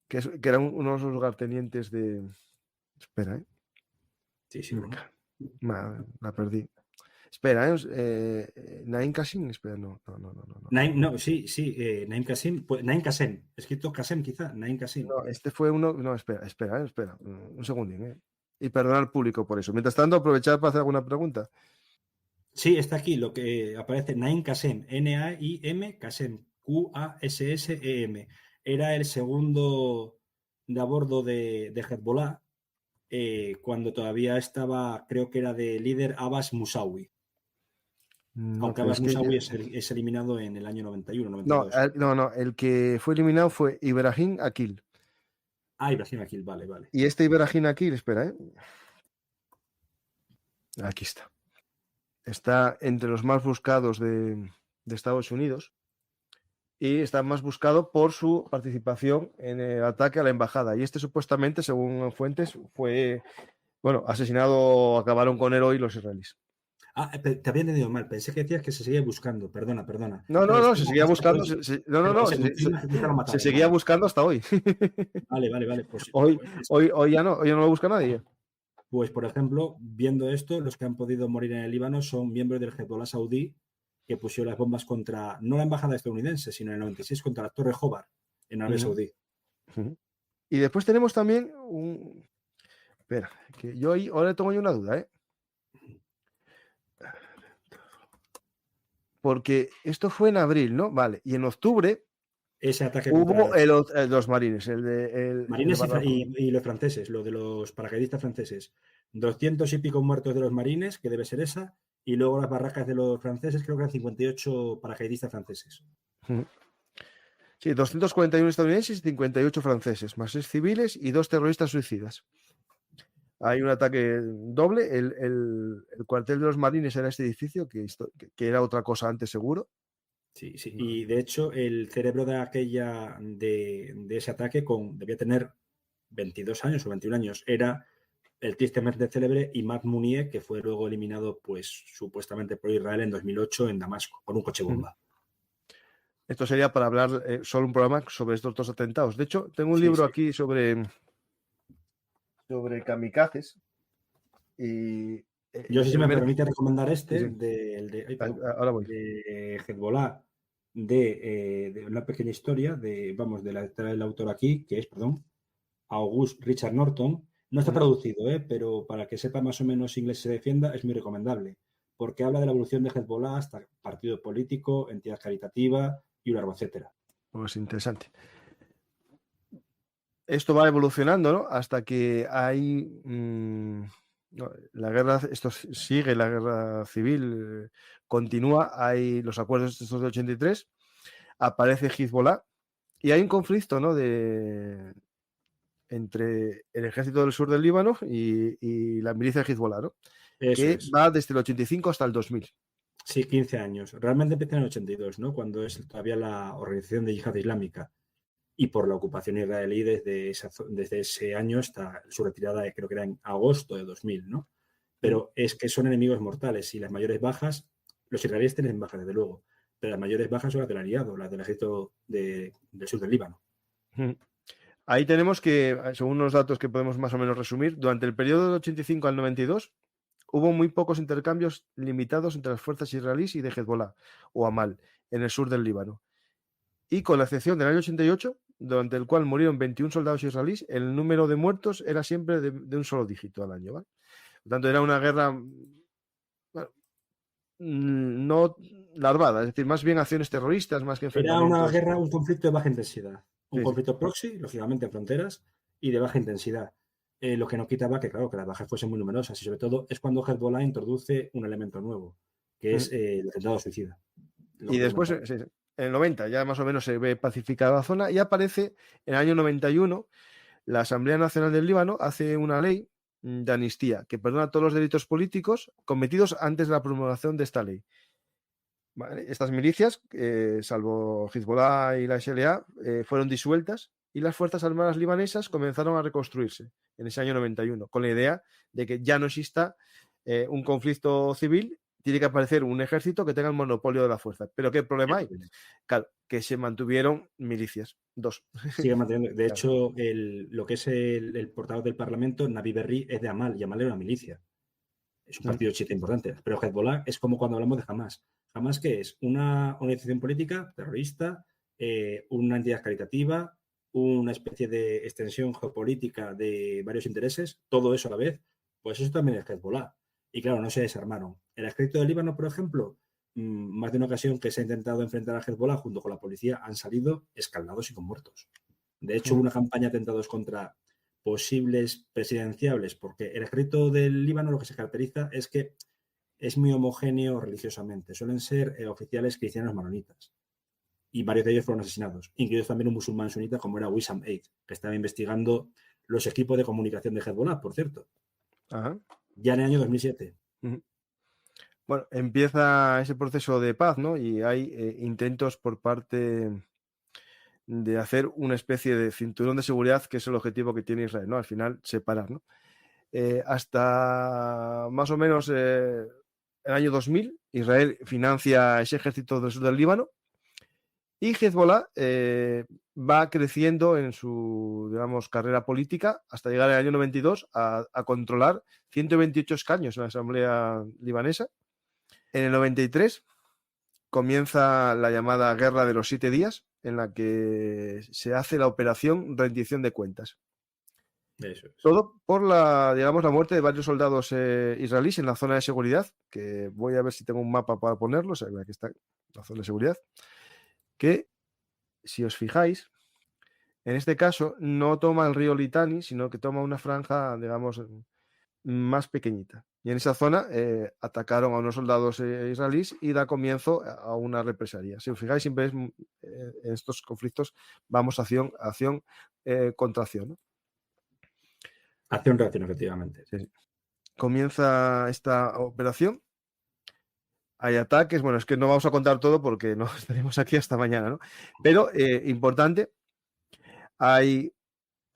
que era uno de los lugartenientes de... Espera, ¿eh? Sí, sí, ¿no? La perdí. Espera, Naim Qasim, espera, no. No, sí, Naim Qasim, pues, Naim Qassem, escrito Qassem quizá, Naim Qasim. No, este fue uno, no, espera, un segundín, y perdona al público por eso. Mientras tanto, aprovechar para hacer alguna pregunta. Sí, está aquí lo que aparece, Naim Qassem, Naim Qassem, Qassem. Era el segundo de a bordo de Hezbollah, cuando todavía estaba, creo que era de líder Abbas Musawi. No, Aunque pero Abbas es que... Musawi es eliminado en el año 91, No, 92. no, el que fue eliminado fue Ibrahim Akil. Ah, Ibrahim Akil, vale, vale. Y este Ibrahim Akil, espera, aquí está. Está entre los más buscados de Estados Unidos y está más buscado por su participación en el ataque a la embajada. Y este supuestamente, según fuentes, fue, bueno, asesinado, acabaron con él hoy los israelíes. Ah, te había entendido mal. Pensé que decías que se seguía buscando. Perdona. No, se seguía buscando. Se seguía buscando hasta hoy. Vale. Pues, hoy ya no lo busca nadie. Pues, por ejemplo, viendo esto, los que han podido morir en el Líbano son miembros del Hezbollah saudí que pusieron las bombas contra, no la embajada estadounidense, sino en el 96 contra la Torre Hobart en Arabia Saudí. Y después tenemos también un... Espera, que yo ahora tengo una duda, porque esto fue en abril, ¿no? Vale, y en octubre Ese ataque contra hubo los marines, el marines Barracuda. y los franceses, lo de los paracaidistas franceses. 200 y pico muertos de los marines, que debe ser esa, y luego las barracas de los franceses, creo que eran 58 paracaidistas franceses. Sí, 241 estadounidenses y 58 franceses, más 6 civiles y 2 terroristas suicidas. Hay un ataque doble. El cuartel de los marines era este edificio, que era otra cosa antes seguro. Sí, sí. Y de hecho, el cerebro de ese ataque debía tener 22 años o 21 años. Era el tristemente célebre Imad Munier, que fue luego eliminado, pues, supuestamente por Israel en 2008 en Damasco, con un coche bomba. Esto sería para hablar solo un programa sobre estos 2 atentados. De hecho, tengo un Sí, libro sí. aquí sobre kamikazes. Y Yo, si el se me primer... permite recomendar Sí, sí. Ahora voy. de Hezbollah, de una pequeña historia del autor aquí, que es, perdón, August Richard Norton. No está traducido, pero para que sepa más o menos inglés y se defienda, es muy recomendable, porque habla de la evolución de Hezbollah hasta partido político, entidad caritativa y un largo etcétera. Pues interesante. Esto va evolucionando, ¿no? Hasta que hay la guerra, esto sigue, la guerra civil continúa, hay los acuerdos estos de 83, aparece Hezbollah y hay un conflicto, ¿no? Entre el ejército del sur del Líbano y la milicia de Hezbollah, ¿no? Eso Que es. va desde el 85 hasta el 2000. Sí, 15 años. Realmente empieza en el 82, ¿no? Cuando es todavía la organización de Yihad Islámica. Y por la ocupación israelí desde ese año hasta su retirada, creo que era en agosto de 2000, ¿no? Pero es que son enemigos mortales y las mayores bajas, los israelíes tienen bajas, desde luego, pero las mayores bajas son las del aliado, las del ejército del sur del Líbano. Ahí tenemos que, según unos datos que podemos más o menos resumir, durante el periodo del 85 al 92 hubo muy pocos intercambios limitados entre las fuerzas israelíes y de Hezbollah o Amal en el sur del Líbano. Y con la excepción del año 88, durante el cual murieron 21 soldados israelíes, el número de muertos era siempre de un solo dígito al año, ¿vale? Por tanto, era una guerra, bueno, no larvada, es decir, más bien acciones terroristas, más que Era una enfrentamientos. guerra, un conflicto de baja intensidad. Un Sí, sí. conflicto proxy, lógicamente en fronteras, y de baja intensidad. Lo que no quitaba que, claro, que las bajas fuesen muy numerosas. Y sobre todo es cuando Hezbollah introduce un elemento nuevo, que es el atentado suicida. Y después, sí, en el 90, ya más o menos se ve pacificada la zona y aparece en el año 91, la Asamblea Nacional del Líbano hace una ley de amnistía que perdona todos los delitos políticos cometidos antes de la promulgación de esta ley. ¿Vale? Estas milicias, salvo Hezbollah y la SLA, fueron disueltas y las Fuerzas Armadas libanesas comenzaron a reconstruirse en ese año 91, con la idea de que ya no exista un conflicto civil, tiene que aparecer un ejército que tenga el monopolio de la fuerza. ¿Pero qué problema hay? Claro, que se mantuvieron milicias, 2. Sigue manteniendo. De Claro. hecho, lo que es el portavoz del Parlamento, Navi Berri, es de Amal, y Amal era una milicia. Es un partido chiita importante. Pero Hezbollah es como cuando hablamos de Hamas. ¿Hamas qué es? Una organización política terrorista, una entidad caritativa, una especie de extensión geopolítica de varios intereses, todo eso a la vez. Pues eso también es Hezbollah. Y claro, no se desarmaron. El ejército del Líbano, por ejemplo, más de una ocasión que se ha intentado enfrentar a Hezbollah junto con la policía, han salido escaldados y con muertos. De hecho, hubo una campaña de atentados contra posibles presidenciables, porque el ejército del Líbano lo que se caracteriza es que es muy homogéneo religiosamente. Suelen ser oficiales cristianos maronitas. Y varios de ellos fueron asesinados, incluidos también un musulmán sunita como era Wissam Eid, que estaba investigando los equipos de comunicación de Hezbollah, por cierto. Ajá. Ya en el año 2007. Bueno, empieza ese proceso de paz, ¿no? Y hay intentos por parte de hacer una especie de cinturón de seguridad, que es el objetivo que tiene Israel, ¿no? Al final, separar, ¿no? Hasta más o menos el año 2000, Israel financia ese ejército del sur del Líbano y Hezbollah va creciendo en su, digamos, carrera política hasta llegar al año 92 a controlar 128 escaños en la Asamblea libanesa. En el 93 comienza la llamada Guerra de los 7 días, en la que se hace la operación rendición de cuentas. Eso es. Todo por la muerte de varios soldados israelíes en la zona de seguridad, que voy a ver si tengo un mapa para ponerlo, o sea, aquí está la zona de seguridad, que si os fijáis, en este caso no toma el río Litani, sino que toma una franja, digamos, más pequeñita. Y en esa zona atacaron a unos soldados israelíes y da comienzo a una represalia. Si os fijáis, siempre en estos conflictos vamos acción contra acción, ¿no? Acción-reacción, efectivamente. Sí. Comienza esta operación. Hay ataques, bueno, es que no vamos a contar todo porque no estaremos aquí hasta mañana, ¿no? Pero importante, hay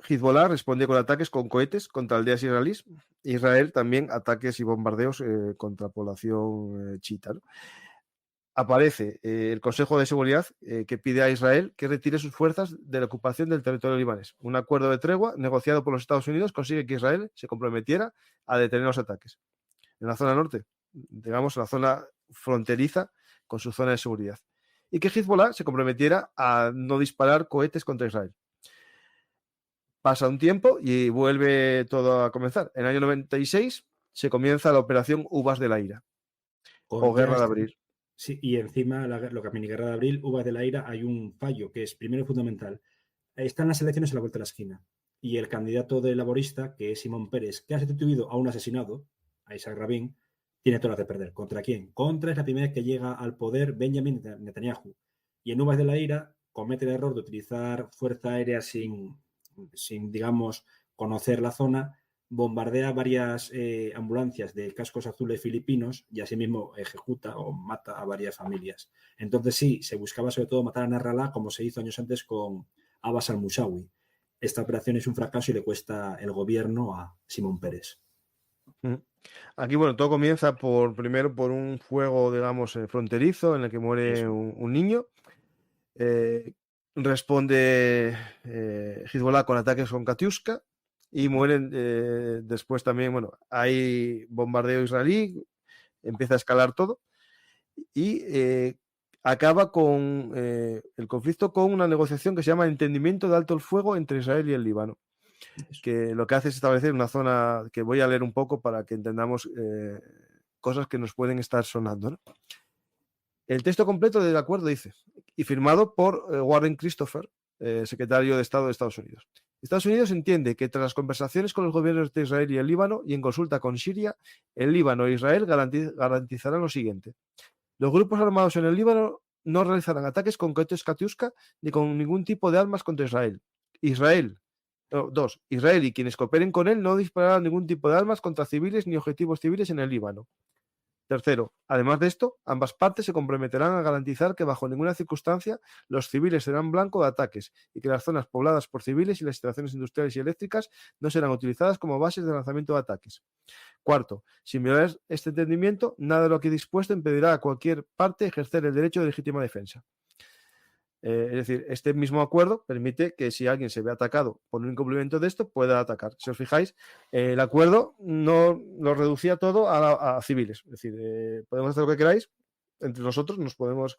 Hezbollah responde con ataques con cohetes contra aldeas israelíes. Israel también ataques y bombardeos contra población chiita, ¿no? Aparece el Consejo de Seguridad que pide a Israel que retire sus fuerzas de la ocupación del territorio libanés. Un acuerdo de tregua negociado por los Estados Unidos consigue que Israel se comprometiera a detener los ataques. En la zona norte, digamos, la zona fronteriza con su zona de seguridad. Y que Hezbollah se comprometiera a no disparar cohetes contra Israel. Pasa un tiempo y vuelve todo a comenzar. En el año 96 se comienza la operación Uvas de la Ira o Guerra de Abril. Sí, y encima lo que a mini Guerra de Abril, Uvas de la Ira, hay un fallo que es primero fundamental. Están las elecciones a la vuelta de la esquina y el candidato de laborista, que es Simón Pérez, que ha sustituido a un asesinado, a Isaac Rabin, tiene todas de perder. ¿Contra quién? Contra es la primera vez que llega al poder Benjamin Netanyahu. Y en Uvas de la Ira comete el error de utilizar fuerza aérea sin digamos, conocer la zona, bombardea varias ambulancias de cascos azules filipinos y asimismo ejecuta o mata a varias familias. Entonces sí, se buscaba sobre todo matar a Nasrallah como se hizo años antes con Abbas al-Musawi. Esta operación es un fracaso y le cuesta el gobierno a Simón Pérez. Aquí, bueno, todo comienza primero por un fuego, digamos, fronterizo en el que muere un niño. Responde Hezbollah con ataques con Katyuska y mueren después también, bueno, hay bombardeo israelí, empieza a escalar todo y acaba con el conflicto con una negociación que se llama Entendimiento de Alto el Fuego entre Israel y el Líbano, que lo que hace es establecer una zona que voy a leer un poco para que entendamos cosas que nos pueden estar sonando, ¿no? El texto completo del acuerdo dice, y firmado por Warren Christopher, secretario de Estado de Estados Unidos. Estados Unidos entiende que tras las conversaciones con los gobiernos de Israel y el Líbano y en consulta con Siria, el Líbano e Israel garantizarán lo siguiente. Los grupos armados en el Líbano no realizarán ataques con cohetes Katyuska ni con ningún tipo de armas contra Israel. Israel y quienes cooperen con él no dispararán ningún tipo de armas contra civiles ni objetivos civiles en el Líbano. Tercero, además de esto, ambas partes se comprometerán a garantizar que bajo ninguna circunstancia los civiles serán blanco de ataques y que las zonas pobladas por civiles y las instalaciones industriales y eléctricas no serán utilizadas como bases de lanzamiento de ataques. Cuarto, sin violar este entendimiento, nada de lo que he dispuesto impedirá a cualquier parte ejercer el derecho de legítima defensa. Es decir, este mismo acuerdo permite que si alguien se ve atacado por un incumplimiento de esto, pueda atacar. Si os fijáis, el acuerdo no lo reducía todo a civiles. Es decir, podemos hacer lo que queráis, entre nosotros nos podemos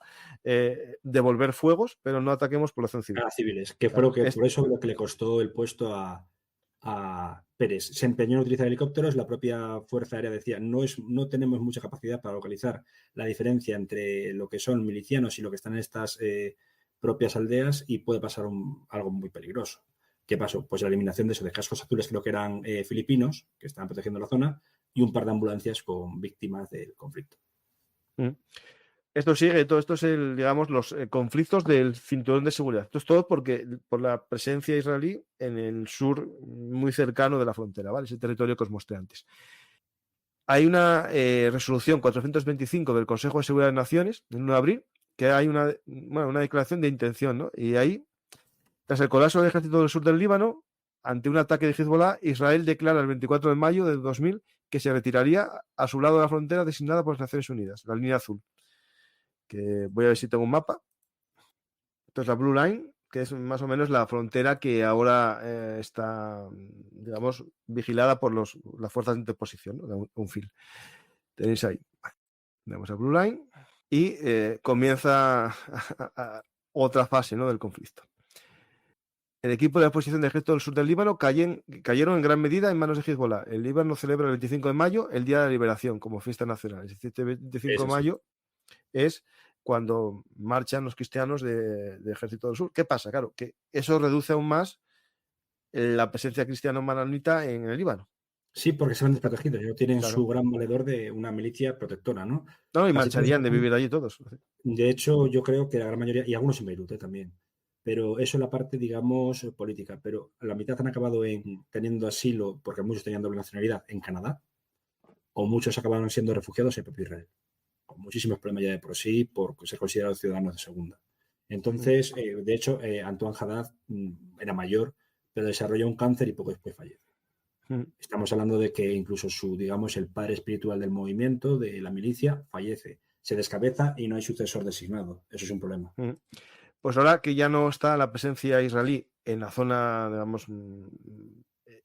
devolver fuegos, pero no ataquemos población civil. A civiles, que fue lo que, por eso lo que le costó el puesto a Pérez. Se empeñó en utilizar helicópteros, la propia Fuerza Aérea decía, no tenemos mucha capacidad para localizar la diferencia entre lo que son milicianos y lo que están en estas propias aldeas y puede pasar algo muy peligroso. ¿Qué pasó? Pues la eliminación de eso, de cascos azules, creo que eran filipinos, que estaban protegiendo la zona, y un par de ambulancias con víctimas del conflicto. Esto sigue, todo esto es digamos, los conflictos del cinturón de seguridad. Esto es todo por la presencia israelí en el sur muy cercano de la frontera, ¿vale? Ese territorio que os mostré antes. Hay una resolución 425 del Consejo de Seguridad de Naciones, del 1 de abril, que hay una declaración de intención, ¿no? Y ahí, tras el colapso del ejército del sur del Líbano, ante un ataque de Hezbollah, Israel declara el 24 de mayo de 2000 que se retiraría a su lado de la frontera designada por las Naciones Unidas, la línea azul. Que voy a ver si tengo un mapa. Esto es la Blue Line, que es más o menos la frontera que ahora está, digamos, vigilada por las fuerzas de interposición, ¿no? De UNFIL. Tenéis ahí. Tenemos a Blue Line y comienza otra fase, ¿no? Del conflicto. el equipo de la posición de ejército del sur del Líbano cayeron en gran medida en manos de Hezbollah. El Líbano celebra el 25 de mayo el Día de la Liberación como fiesta nacional. El 25 de mayo es cuando marchan los cristianos de Ejército del Sur. ¿Qué pasa? Claro, que eso reduce aún más la presencia cristiano-maronita en el Líbano. Sí, porque se van desprotegidos. Ellos tienen su gran valedor de una milicia protectora, ¿no? No, y marcharían de vivir allí todos. De hecho, yo creo que la gran mayoría, y algunos en Beirut también, pero eso es la parte, digamos, política. Pero la mitad han acabado teniendo asilo, porque muchos tenían doble nacionalidad, en Canadá, o muchos acabaron siendo refugiados en el propio Israel, con muchísimos problemas ya de por sí, por ser considerados ciudadanos de segunda. Entonces, de hecho, Antoine Haddad era mayor, pero desarrolló un cáncer y poco después falleció. Estamos hablando de que incluso digamos, el padre espiritual del movimiento, de la milicia, fallece, se descabeza y no hay sucesor designado. Eso es un problema. Pues ahora que ya no está la presencia israelí en la zona, digamos,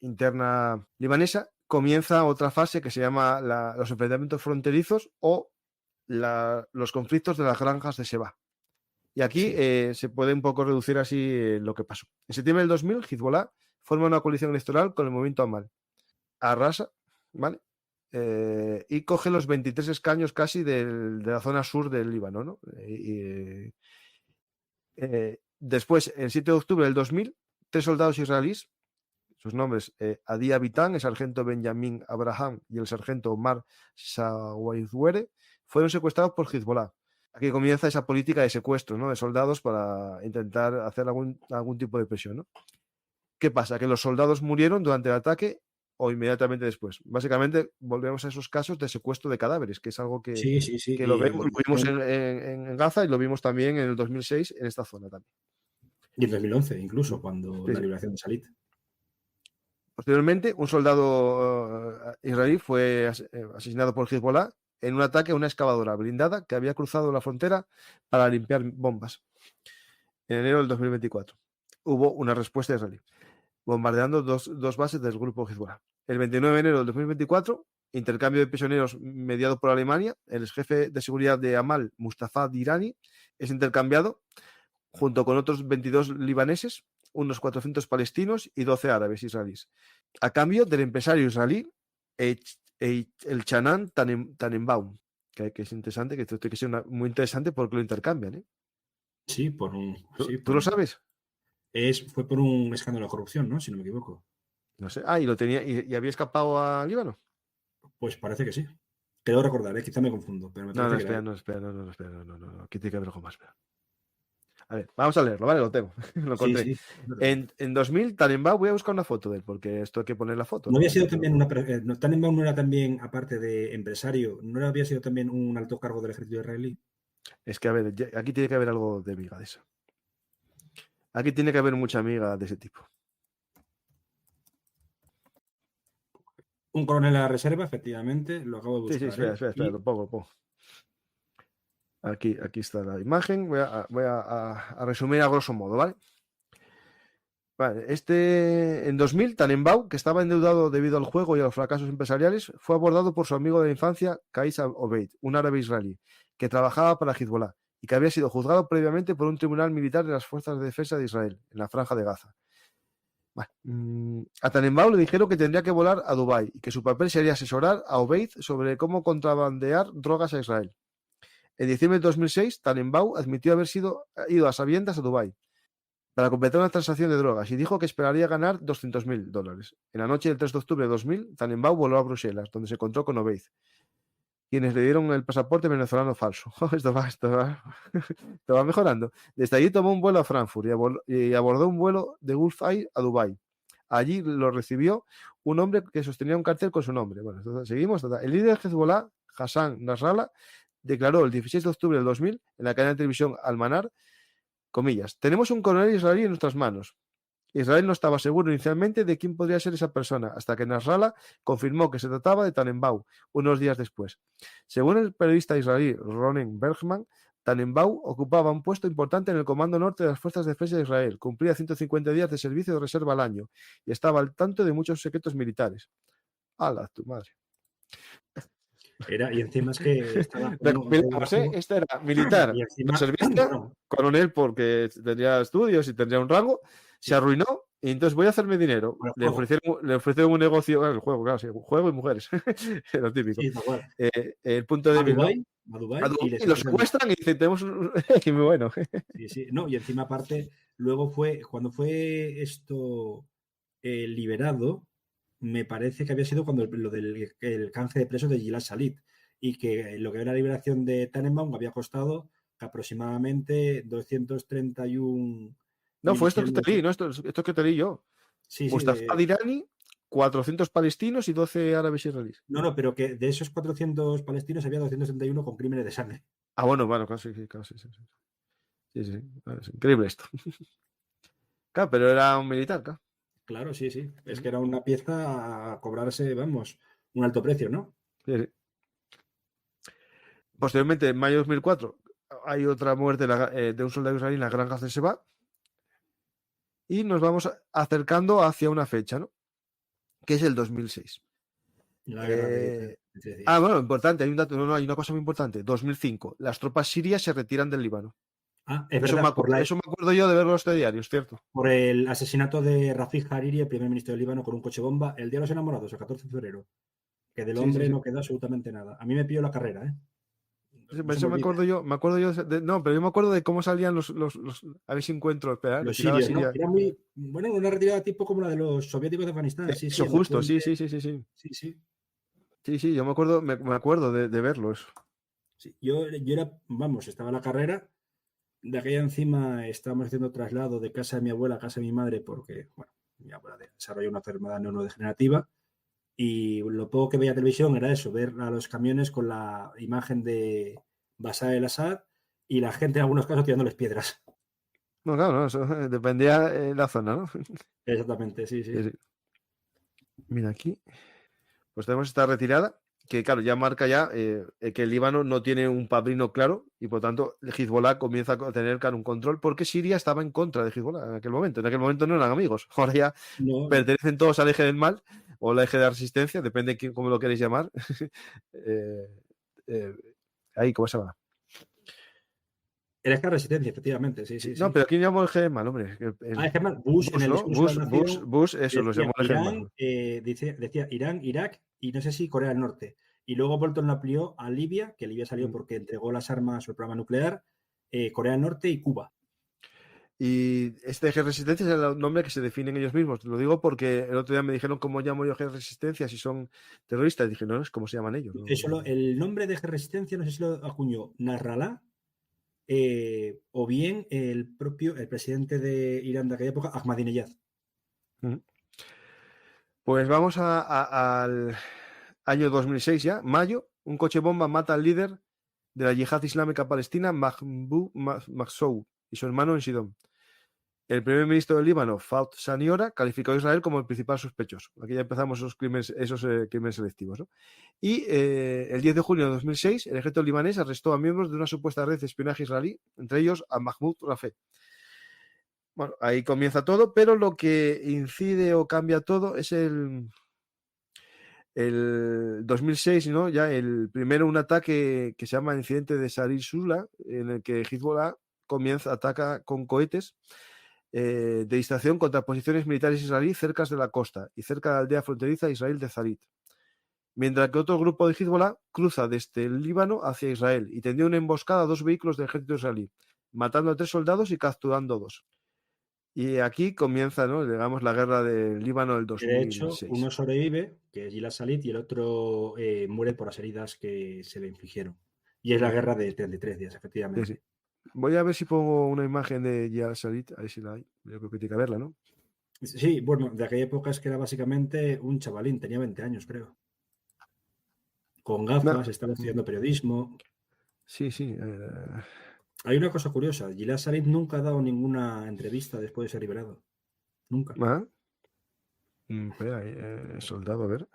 interna libanesa, comienza otra fase que se llama los enfrentamientos fronterizos o los conflictos de las granjas de Sheba. Y aquí se puede un poco reducir así lo que pasó. En septiembre del 2000, Hezbollah forma una coalición electoral con el movimiento Amal. Arrasa, ¿vale? Y coge los 23 escaños casi de la zona sur del Líbano, ¿no? Después, el 7 de octubre del 2000, 3 soldados israelíes, sus nombres, Adi Abitan, el sargento Benjamin Abraham y el sargento Omar Sawahizwere, fueron secuestrados por Hezbollah. Aquí comienza esa política de secuestro, ¿no? De soldados para intentar hacer algún tipo de presión, ¿no? ¿Qué pasa? Que los soldados murieron durante el ataque o inmediatamente después. Básicamente volvemos a esos casos de secuestro de cadáveres, que es algo que, que lo vimos en Gaza y lo vimos también en el 2006 en esta zona también. Y en 2011 incluso, cuando la liberación de Salit. Posteriormente, un soldado israelí fue asesinado por Hezbollah en un ataque a una excavadora blindada que había cruzado la frontera para limpiar bombas. En enero del 2024 hubo una respuesta israelí, bombardeando dos bases del grupo Hezbollah. El 29 de enero del 2024, intercambio de prisioneros mediado por Alemania, el jefe de seguridad de Amal, Mustafa Dirani, es intercambiado junto con otros 22 libaneses, unos 400 palestinos y 12 árabes israelíes, a cambio del empresario israelí el Chanan Tannenbaum, que es interesante, que esto tiene que ser muy interesante porque lo intercambian, ¿eh? Sí, ¿Tú lo sabes? Fue por un escándalo de corrupción, ¿no? Si no me equivoco. No sé. Y lo tenía y había escapado a Líbano. Pues parece que sí. Creo recordar, quizá me confundo. Pero No, espera. Aquí tiene que haber algo más. A ver, vamos a leerlo, ¿vale? Lo tengo. Lo encontré. Sí. En 2000, Tannenbaum, voy a buscar una foto de él, porque esto hay que poner la foto. ¿No había sido también Tannenbaum no era también, aparte de empresario, no había sido también un alto cargo del ejército israelí? Es que, a ver, aquí tiene que haber algo de miga de eso. Aquí tiene que haber mucha miga de ese tipo. Un coronel a la reserva, efectivamente, lo acabo de buscar. Sí, espera, lo pongo. Aquí está la imagen. Voy a resumir a grosso modo, ¿vale? Vale, en 2000, Tannenbaum, que estaba endeudado debido al juego y a los fracasos empresariales, fue abordado por su amigo de la infancia, Qais Obeid, un árabe israelí, que trabajaba para Hezbollah y que había sido juzgado previamente por un tribunal militar de las Fuerzas de Defensa de Israel, en la Franja de Gaza. A Tannenbaum le dijeron que tendría que volar a Dubái y que su papel sería asesorar a Obeid sobre cómo contrabandear drogas a Israel. En diciembre de 2006, Tannenbaum admitió haber ido a sabiendas a Dubái para completar una transacción de drogas y dijo que esperaría ganar $200.000. En la noche del 3 de octubre de 2000, Tannenbaum voló a Bruselas, donde se encontró con Obeid, quienes le dieron el pasaporte venezolano falso. Esto va mejorando. Desde allí tomó un vuelo a Frankfurt y abordó un vuelo de Gulf Air a Dubái. Allí lo recibió un hombre que sostenía un cartel con su nombre. Bueno, entonces, seguimos. El líder de Hezbollah, Hassan Nasrallah, declaró el 16 de octubre del 2000 en la cadena de televisión Al-Manar, comillas, tenemos un coronel israelí en nuestras manos. Israel no estaba seguro inicialmente de quién podría ser esa persona, hasta que Nasrallah confirmó que se trataba de Tannenbaum unos días después. Según el periodista israelí Ronen Bergman, Tannenbaum ocupaba un puesto importante en el Comando Norte de las Fuerzas de Defensa de Israel, cumplía 150 días de servicio de reserva al año y estaba al tanto de muchos secretos militares. ¡Hala, tu madre! Y encima es que estaba... Este era militar, y encima, servicio, coronel porque tendría estudios y tendría un rango, Se arruinó y entonces voy a hacerme dinero. Le ofrecieron un negocio, el juego, claro, sí, juego y mujeres, lo típico. Sí, igual. El punto débil, ¿no? A Dubái Y lo secuestran y dicen, tenemos muy bueno. Sí, sí. No, y encima aparte, luego cuando fue esto liberado, me parece que había sido cuando lo del el canje de presos de Gilad Shalit y que lo que era la liberación de Tannenbaum había costado aproximadamente 231 No, fue esto que te milicianos. leí, ¿no? Esto que te leí yo. Sí, sí. Mustafa Dirani, 400 palestinos y 12 árabes israelíes. No, pero que de esos 400 palestinos había 231 con crímenes de sangre. Bueno, claro, sí. Es increíble esto. Claro, pero era un militar, claro. Claro, sí, sí. Es que era una pieza a cobrarse, vamos, un alto precio, ¿no? Sí. Posteriormente, en mayo de 2004, hay otra muerte de un soldado israelí en la granja de Seba. Y nos vamos acercando hacia una fecha, ¿no? Que es el 2006. La guerra de 13 días. Bueno, importante, hay un dato, no, hay una cosa muy importante. 2005, las tropas sirias se retiran del Líbano. Es verdad, eso me acuerdo yo de verlo este diario, es cierto. Por el asesinato de Rafik Hariri, el primer ministro del Líbano, con un coche bomba, el día de los enamorados, el 14 de febrero. Que del hombre no queda absolutamente nada. A mí me pilló la carrera, ¿eh? Eso me acuerdo yo, no, pero yo me acuerdo de cómo salían los a ver si encuentro, espera, los sirios, ¿no? Era muy, bueno, una retirada tipo como la de los soviéticos de Afganistán. Sí, eso sí, justo, sí. Sí, yo me acuerdo de verlo eso. Sí, yo era, vamos, estaba en la carrera, de aquella encima estábamos haciendo traslado de casa de mi abuela a casa de mi madre porque, bueno, mi abuela desarrolló una enfermedad neurodegenerativa y lo poco que veía televisión era eso, ver a los camiones con la imagen de Bashar el-Assad y la gente en algunos casos tirándoles piedras. No, claro, no, eso dependía de la zona, ¿no? Exactamente, sí. Sí. Mira aquí, pues tenemos esta retirada, que claro, ya marca que el Líbano no tiene un padrino claro y por tanto el Hezbollah comienza a tener un control porque Siria estaba en contra de Hezbollah en aquel momento. En aquel momento no eran amigos, ahora ya pertenecen todos al eje del mal o al eje de la resistencia, depende de cómo lo queréis llamar. Ahí, ¿cómo se llama? El eje de resistencia, efectivamente, sí. No, pero ¿quién llamó el eje del mal, hombre? El eje mal. Bush, en el discurso de la nación, Bush, eso, los llamó el eje del mal. Decía Irán, Irak y no sé si Corea del Norte. Y luego Bolton lo amplió a Libia, que Libia salió porque entregó las armas al programa nuclear, Corea del Norte y Cuba. Y este eje de resistencia es el nombre que se definen ellos mismos. Lo digo porque el otro día me dijeron cómo llamo yo eje de resistencia si son terroristas. Y dije, no, es como se llaman ellos. Eso el nombre de eje de resistencia, no sé si lo acuñó Nasrallah o bien el presidente de Irán de aquella época, Ahmadinejad. Pues vamos al año 2006 ya, mayo. Un coche bomba mata al líder de la yihad islámica palestina, Mahmoud Mahsoud, y su hermano en Sidón. El primer ministro del Líbano, Fouad Saniora, calificó a Israel como el principal sospechoso. Aquí ya empezamos esos crímenes selectivos, ¿no? Y el 10 de junio de 2006, el ejército libanés arrestó a miembros de una supuesta red de espionaje israelí, entre ellos a Mahmoud Rafeh. Bueno, ahí comienza todo, pero lo que incide o cambia todo es el 2006, ¿no? Ya primero un ataque que se llama incidente de Sarir Sula, en el que Hezbollah ataca con cohetes de distracción contra posiciones militares israelíes cerca de la costa y cerca de la aldea fronteriza de Israel de Zarit. Mientras que otro grupo de Hezbollah cruza desde el Líbano hacia Israel y tendió una emboscada a 2 vehículos del ejército israelí, matando a 3 soldados y capturando 2. Y aquí comienza, ¿no? Digamos, la guerra del Líbano del 2006. De hecho, uno sobrevive, que es Gilad Shalit, y el otro muere por las heridas que se le infligieron. Y es la guerra de 33 días, efectivamente. Sí. Voy a ver si pongo una imagen de Gilad Shalit, a ver si la hay. Yo creo que tiene que verla, ¿no? Sí, bueno, de aquella época es que era básicamente un chavalín, tenía 20 años, creo. Con gafas, estaba estudiando periodismo. Sí. Hay una cosa curiosa, Gilad Shalit nunca ha dado ninguna entrevista después de ser liberado. Nunca. Espera, soldado, a ver.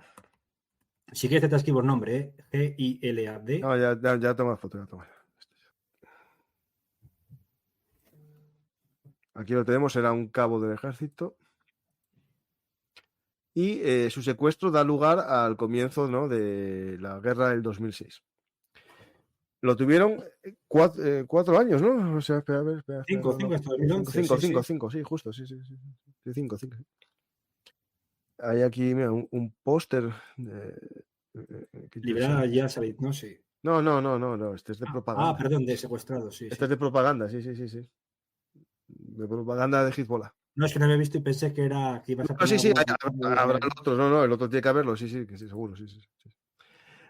Si quieres te escribo el nombre, Gilad. No, ya toma foto, ya toma. Aquí lo tenemos, era un cabo del ejército. Y su secuestro da lugar al comienzo, ¿no? De la guerra del 2006. Lo tuvieron 4 años, ¿no? O sea, espera, a ver, espera. 5 hasta 2011. Cinco, sí, justo, sí. Sí, 5. Hay aquí, mira, un póster qué Liberada interesante. ya salid, ¿no? Sí. No, este es de propaganda. Perdón, de secuestrado, sí. Este es de propaganda, sí. De propaganda de Hezbollah. No, es que no había visto y pensé que ibas a No, poner sí, algo. habrá el otro. No, el otro tiene que haberlo, sí, que sí, seguro, sí.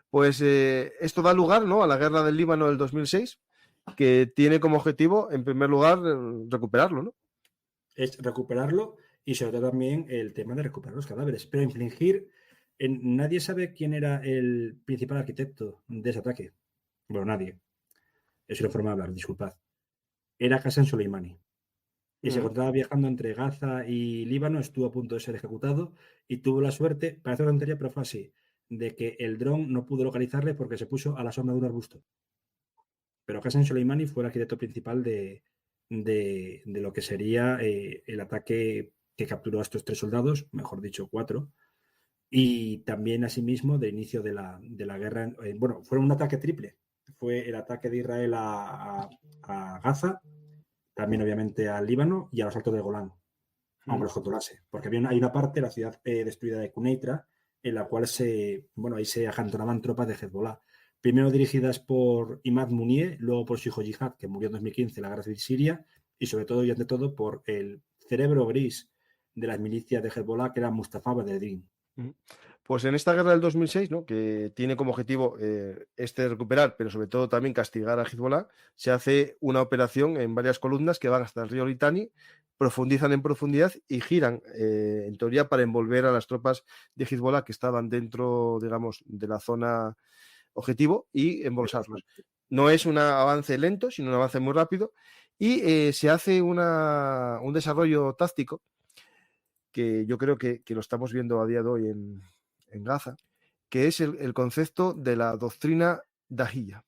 Pues esto da lugar, ¿no?, a la guerra del Líbano del 2006, que tiene como objetivo, en primer lugar, recuperarlo, ¿no? Es recuperarlo y sobre todo también el tema de recuperar los cadáveres, pero infligir. Nadie sabe quién era el principal arquitecto de ese ataque. Bueno, nadie. Es una forma de hablar, disculpad. Era Qasem Soleimani. Y se encontraba viajando entre Gaza y Líbano, estuvo a punto de ser ejecutado y tuvo la suerte, parece una tontería, pero fue así, de que el dron no pudo localizarle porque se puso a la sombra de un arbusto. Pero Qasem Soleimani fue el arquitecto principal de lo que sería el ataque que capturó a estos 3 soldados, mejor dicho 4, y también asimismo del inicio de la guerra. Bueno, fue un ataque triple. Fue el ataque de Israel a Gaza, también obviamente al Líbano y a los Altos del Golán, aunque los controlase. Porque hay una parte, la ciudad destruida de Quneitra, en la cual ahí se acantonaban tropas de Hezbollah. Primero dirigidas por Imad Munier, luego por su hijo Jihad, que murió en 2015 en la guerra civil siria, y sobre todo y ante todo por el cerebro gris de las milicias de Hezbollah, que era Mustafa Badreddin. Pues en esta guerra del 2006, ¿no?, que tiene como objetivo recuperar, pero sobre todo también castigar a Hezbollah, se hace una operación en varias columnas que van hasta el río Litani, profundizan en profundidad y giran, en teoría, para envolver a las tropas de Hezbollah que estaban dentro, digamos, de la zona objetivo y embolsarlos. No es un avance lento, sino un avance muy rápido y se hace un desarrollo táctico que yo creo que lo estamos viendo a día de hoy en Gaza, que es el concepto de la doctrina Dahiyya.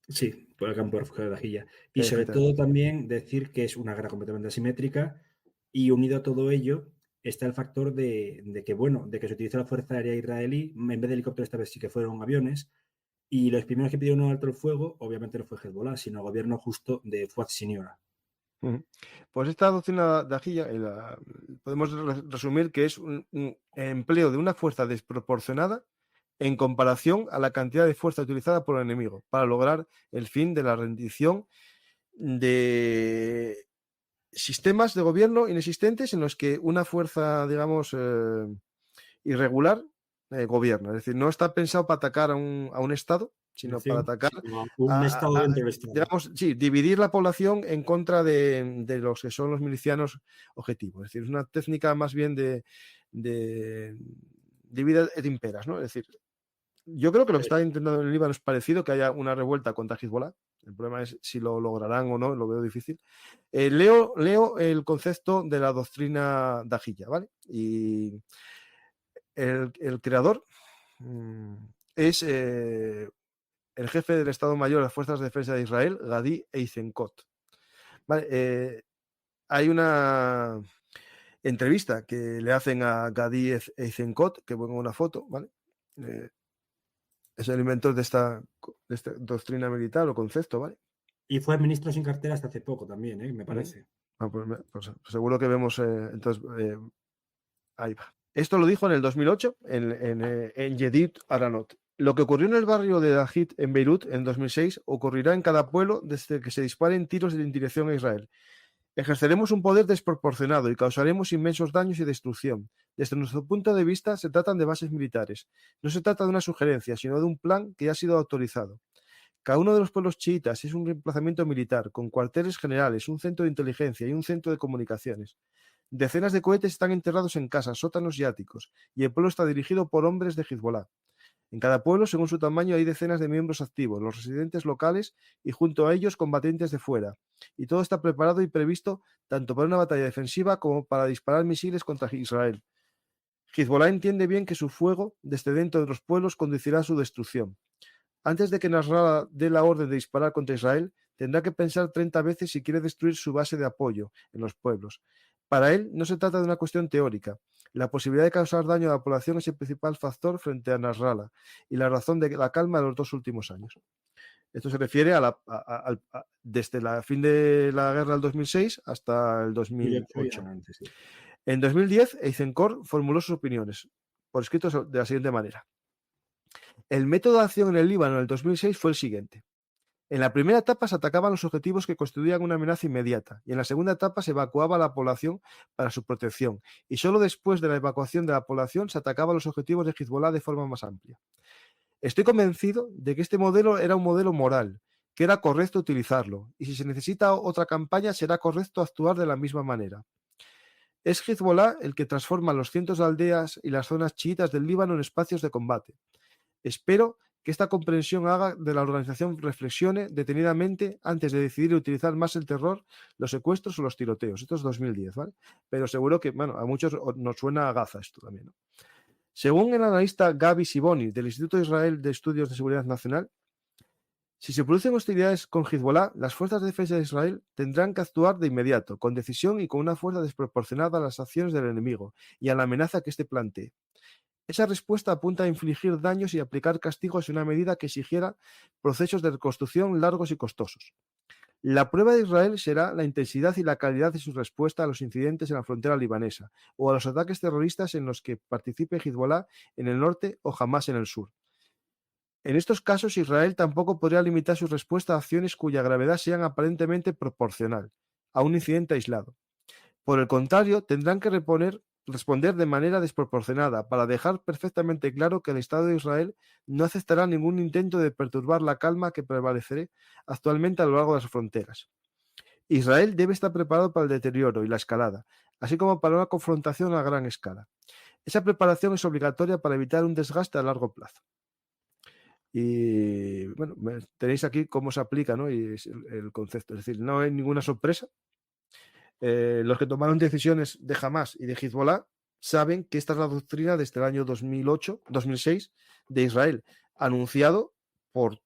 Sí, por el campo de refugio de Dahiyya. Y sobre todo también decir que es una guerra completamente asimétrica y unido a todo ello está el factor de que se utiliza la Fuerza Aérea Israelí, en vez de helicópteros esta vez sí que fueron aviones, y los primeros que pidieron un alto el fuego obviamente no fue Hezbollah, sino el gobierno justo de Fuad Siniora. Pues esta doctrina Dahiyya podemos resumir que es un empleo de una fuerza desproporcionada en comparación a la cantidad de fuerza utilizada por el enemigo para lograr el fin de la rendición de sistemas de gobierno inexistentes en los que una fuerza, digamos, irregular gobierna. Es decir, no está pensado para atacar a un Estado, sino para atacar un Estado dentro del Estado. Digamos, sí, dividir la población en contra de los que son los milicianos objetivos. Es decir, es una técnica más bien de divide et imperas, ¿no? Es decir, yo creo que lo que está intentando en el Líbano es parecido, que haya una revuelta contra Hezbollah. El problema es si lo lograrán o no, lo veo difícil. Leo el concepto de la doctrina Dahiyya, ¿vale? Y el creador es el jefe del Estado Mayor de las Fuerzas de Defensa de Israel, Gadi Eisenkot. Vale, hay una entrevista que le hacen a Gadi Eisenkot, que pongo una foto, ¿vale? Es el inventor de esta doctrina militar o concepto, ¿vale? Y fue ministro sin cartera hasta hace poco también, me parece. Pues seguro que vemos, entonces, ahí va. Esto lo dijo en el 2008 en Yedid Aranot. Lo que ocurrió en el barrio de Dahid en Beirut en 2006 ocurrirá en cada pueblo desde que se disparen tiros en dirección a Israel. Ejerceremos un poder desproporcionado y causaremos inmensos daños y destrucción. Desde nuestro punto de vista, se tratan de bases militares. No se trata de una sugerencia, sino de un plan que ya ha sido autorizado. Cada uno de los pueblos chiitas es un emplazamiento militar, con cuarteles generales, un centro de inteligencia y un centro de comunicaciones. Decenas de cohetes están enterrados en casas, sótanos y áticos, y el pueblo está dirigido por hombres de Hezbollah. En cada pueblo, según su tamaño, hay decenas de miembros activos, los residentes locales y junto a ellos combatientes de fuera. Y todo está preparado y previsto tanto para una batalla defensiva como para disparar misiles contra Israel. Hezbollah entiende bien que su fuego desde dentro de los pueblos conducirá a su destrucción. Antes de que Nasrallah dé la orden de disparar contra Israel, tendrá que pensar 30 veces si quiere destruir su base de apoyo en los pueblos. Para él, no se trata de una cuestión teórica. La posibilidad de causar daño a la población es el principal factor frente a Nasrallah y la razón de la calma de los 2 últimos años. Esto se refiere desde la fin de la guerra del 2006 hasta el 2008. Antes, sí. En 2010, Eisenkor formuló sus opiniones por escrito de la siguiente manera. El método de acción en el Líbano en el 2006 fue el siguiente. En la primera etapa se atacaban los objetivos que constituían una amenaza inmediata y en la segunda etapa se evacuaba a la población para su protección y solo después de la evacuación de la población se atacaban los objetivos de Hezbollah de forma más amplia. Estoy convencido de que este modelo era un modelo moral, que era correcto utilizarlo y si se necesita otra campaña será correcto actuar de la misma manera. Es Hezbollah el que transforma los cientos de aldeas y las zonas chiitas del Líbano en espacios de combate. Espero que esta comprensión haga de la organización reflexione detenidamente antes de decidir utilizar más el terror, los secuestros o los tiroteos. Esto es 2010, ¿vale? Pero seguro que, bueno, a muchos nos suena a Gaza esto también, ¿no? Según el analista Gaby Siboni del Instituto de Israel de Estudios de Seguridad Nacional, si se producen hostilidades con Hezbollah, las fuerzas de defensa de Israel tendrán que actuar de inmediato, con decisión y con una fuerza desproporcionada a las acciones del enemigo y a la amenaza que éste plantee. Esa respuesta apunta a infligir daños y aplicar castigos en una medida que exigiera procesos de reconstrucción largos y costosos. La prueba de Israel será la intensidad y la calidad de su respuesta a los incidentes en la frontera libanesa o a los ataques terroristas en los que participe Hezbollah en el norte o Hamás en el sur. En estos casos, Israel tampoco podría limitar su respuesta a acciones cuya gravedad sean aparentemente proporcional a un incidente aislado. Por el contrario, tendrán que responder de manera desproporcionada para dejar perfectamente claro que el Estado de Israel no aceptará ningún intento de perturbar la calma que prevalecerá actualmente a lo largo de las fronteras. Israel debe estar preparado para el deterioro y la escalada, así como para una confrontación a gran escala. Esa preparación es obligatoria para evitar un desgaste a largo plazo. Y bueno, tenéis aquí cómo se aplica, ¿no? Y es el concepto. Es decir, no hay ninguna sorpresa. Los que tomaron decisiones de Hamás y de Hezbollah saben que esta es la doctrina desde el año 2006 de Israel, anunciado por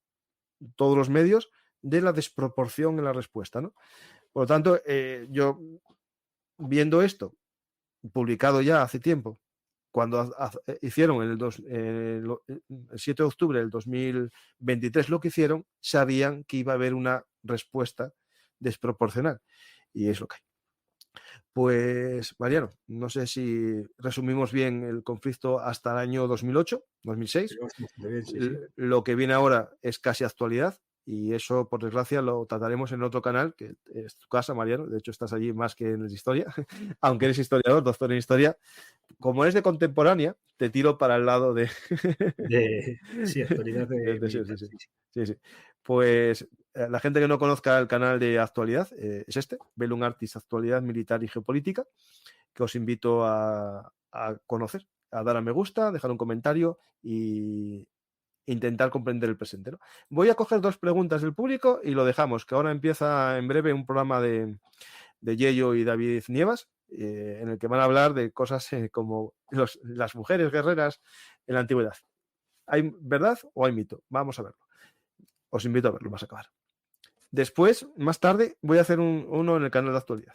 todos los medios de la desproporción en la respuesta, ¿no? Por lo tanto, yo viendo esto, publicado ya hace tiempo, cuando hicieron el 7 de octubre del 2023 lo que hicieron, sabían que iba a haber una respuesta desproporcional. Y es lo que hay. Pues, Mariano, no sé si resumimos bien el conflicto hasta el año 2008, 2006. Bien, sí. Lo que viene ahora es casi actualidad y eso, por desgracia, lo trataremos en otro canal, que es tu casa, Mariano. De hecho, estás allí más que en la historia, aunque eres historiador, doctor en historia. Como eres de contemporánea, te tiro para el lado de... Sí, actualidad militar. Sí. Pues la gente que no conozca el canal de actualidad es este, Bellum Artis, Actualidad Militar y Geopolítica, que os invito a conocer, a dar a me gusta, dejar un comentario y intentar comprender el presente, ¿no? Voy a coger 2 preguntas del público y lo dejamos, que ahora empieza en breve un programa de Yello y David Nievas, en el que van a hablar de cosas como las mujeres guerreras en la antigüedad. ¿Hay verdad o hay mito? Vamos a verlo. Os invito a verlo, vas a acabar. Después, más tarde, voy a hacer uno en el canal de actualidad.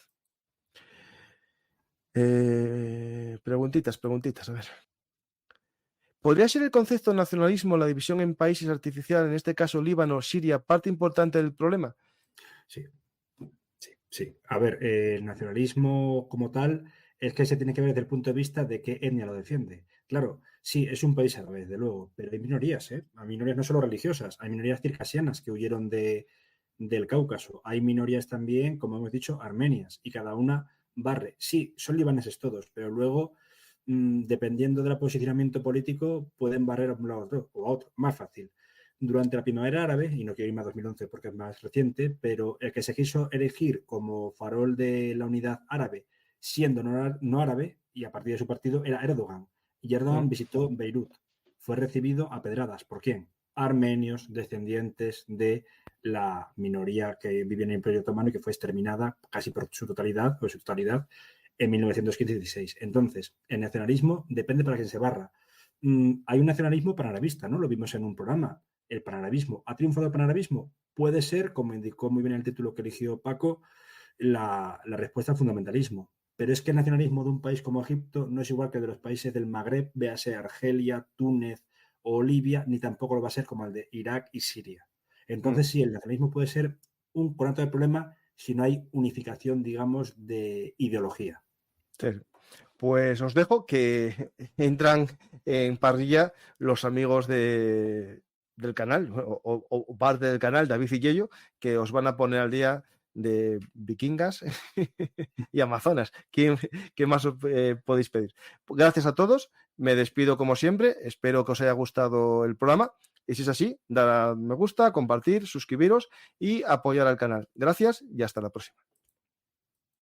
Preguntitas, a ver. ¿Podría ser el concepto de nacionalismo, la división en países artificial, en este caso Líbano, Siria, parte importante del problema? Sí. A ver, el nacionalismo como tal es que se tiene que ver desde el punto de vista de qué etnia lo defiende. Claro, sí, es un país árabe, desde luego, pero hay minorías, ¿eh? Hay minorías no solo religiosas, hay minorías circasianas que huyeron del Cáucaso. Hay minorías también, como hemos dicho, armenias, y cada una barre. Sí, son libaneses todos, pero luego, dependiendo del posicionamiento político, pueden barrer a un lado o a otro, más fácil. Durante la primavera árabe, y no quiero irme a 2011 porque es más reciente, pero el que se quiso elegir como farol de la unidad árabe, siendo no árabe, y a partir de su partido, era Erdogan. Y Erdogan visitó Beirut. Fue recibido a pedradas. ¿Por quién? Armenios, descendientes de la minoría que vivía en el Imperio Otomano y que fue exterminada casi por su totalidad en 1915-16. Entonces, el nacionalismo depende para quién se barra. Hay un nacionalismo panarabista, ¿no? Lo vimos en un programa. El panarabismo. ¿Ha triunfado el panarabismo? Puede ser, como indicó muy bien el título que eligió Paco, la respuesta al fundamentalismo. Pero es que el nacionalismo de un país como Egipto no es igual que el de los países del Magreb, véase Argelia, Túnez o Libia, ni tampoco lo va a ser como el de Irak y Siria. Entonces, sí, el nacionalismo puede ser un conato de problema si no hay unificación, digamos, de ideología. Sí. Pues os dejo que entran en parrilla los amigos del canal o parte del canal, David y Yello, que os van a poner al día de vikingas y amazonas. ¿Qué más os podéis pedir? Gracias a todos, me despido como siempre, espero que os haya gustado el programa y si es así, dar a me gusta, compartir, suscribiros y apoyar al canal. Gracias y hasta la próxima.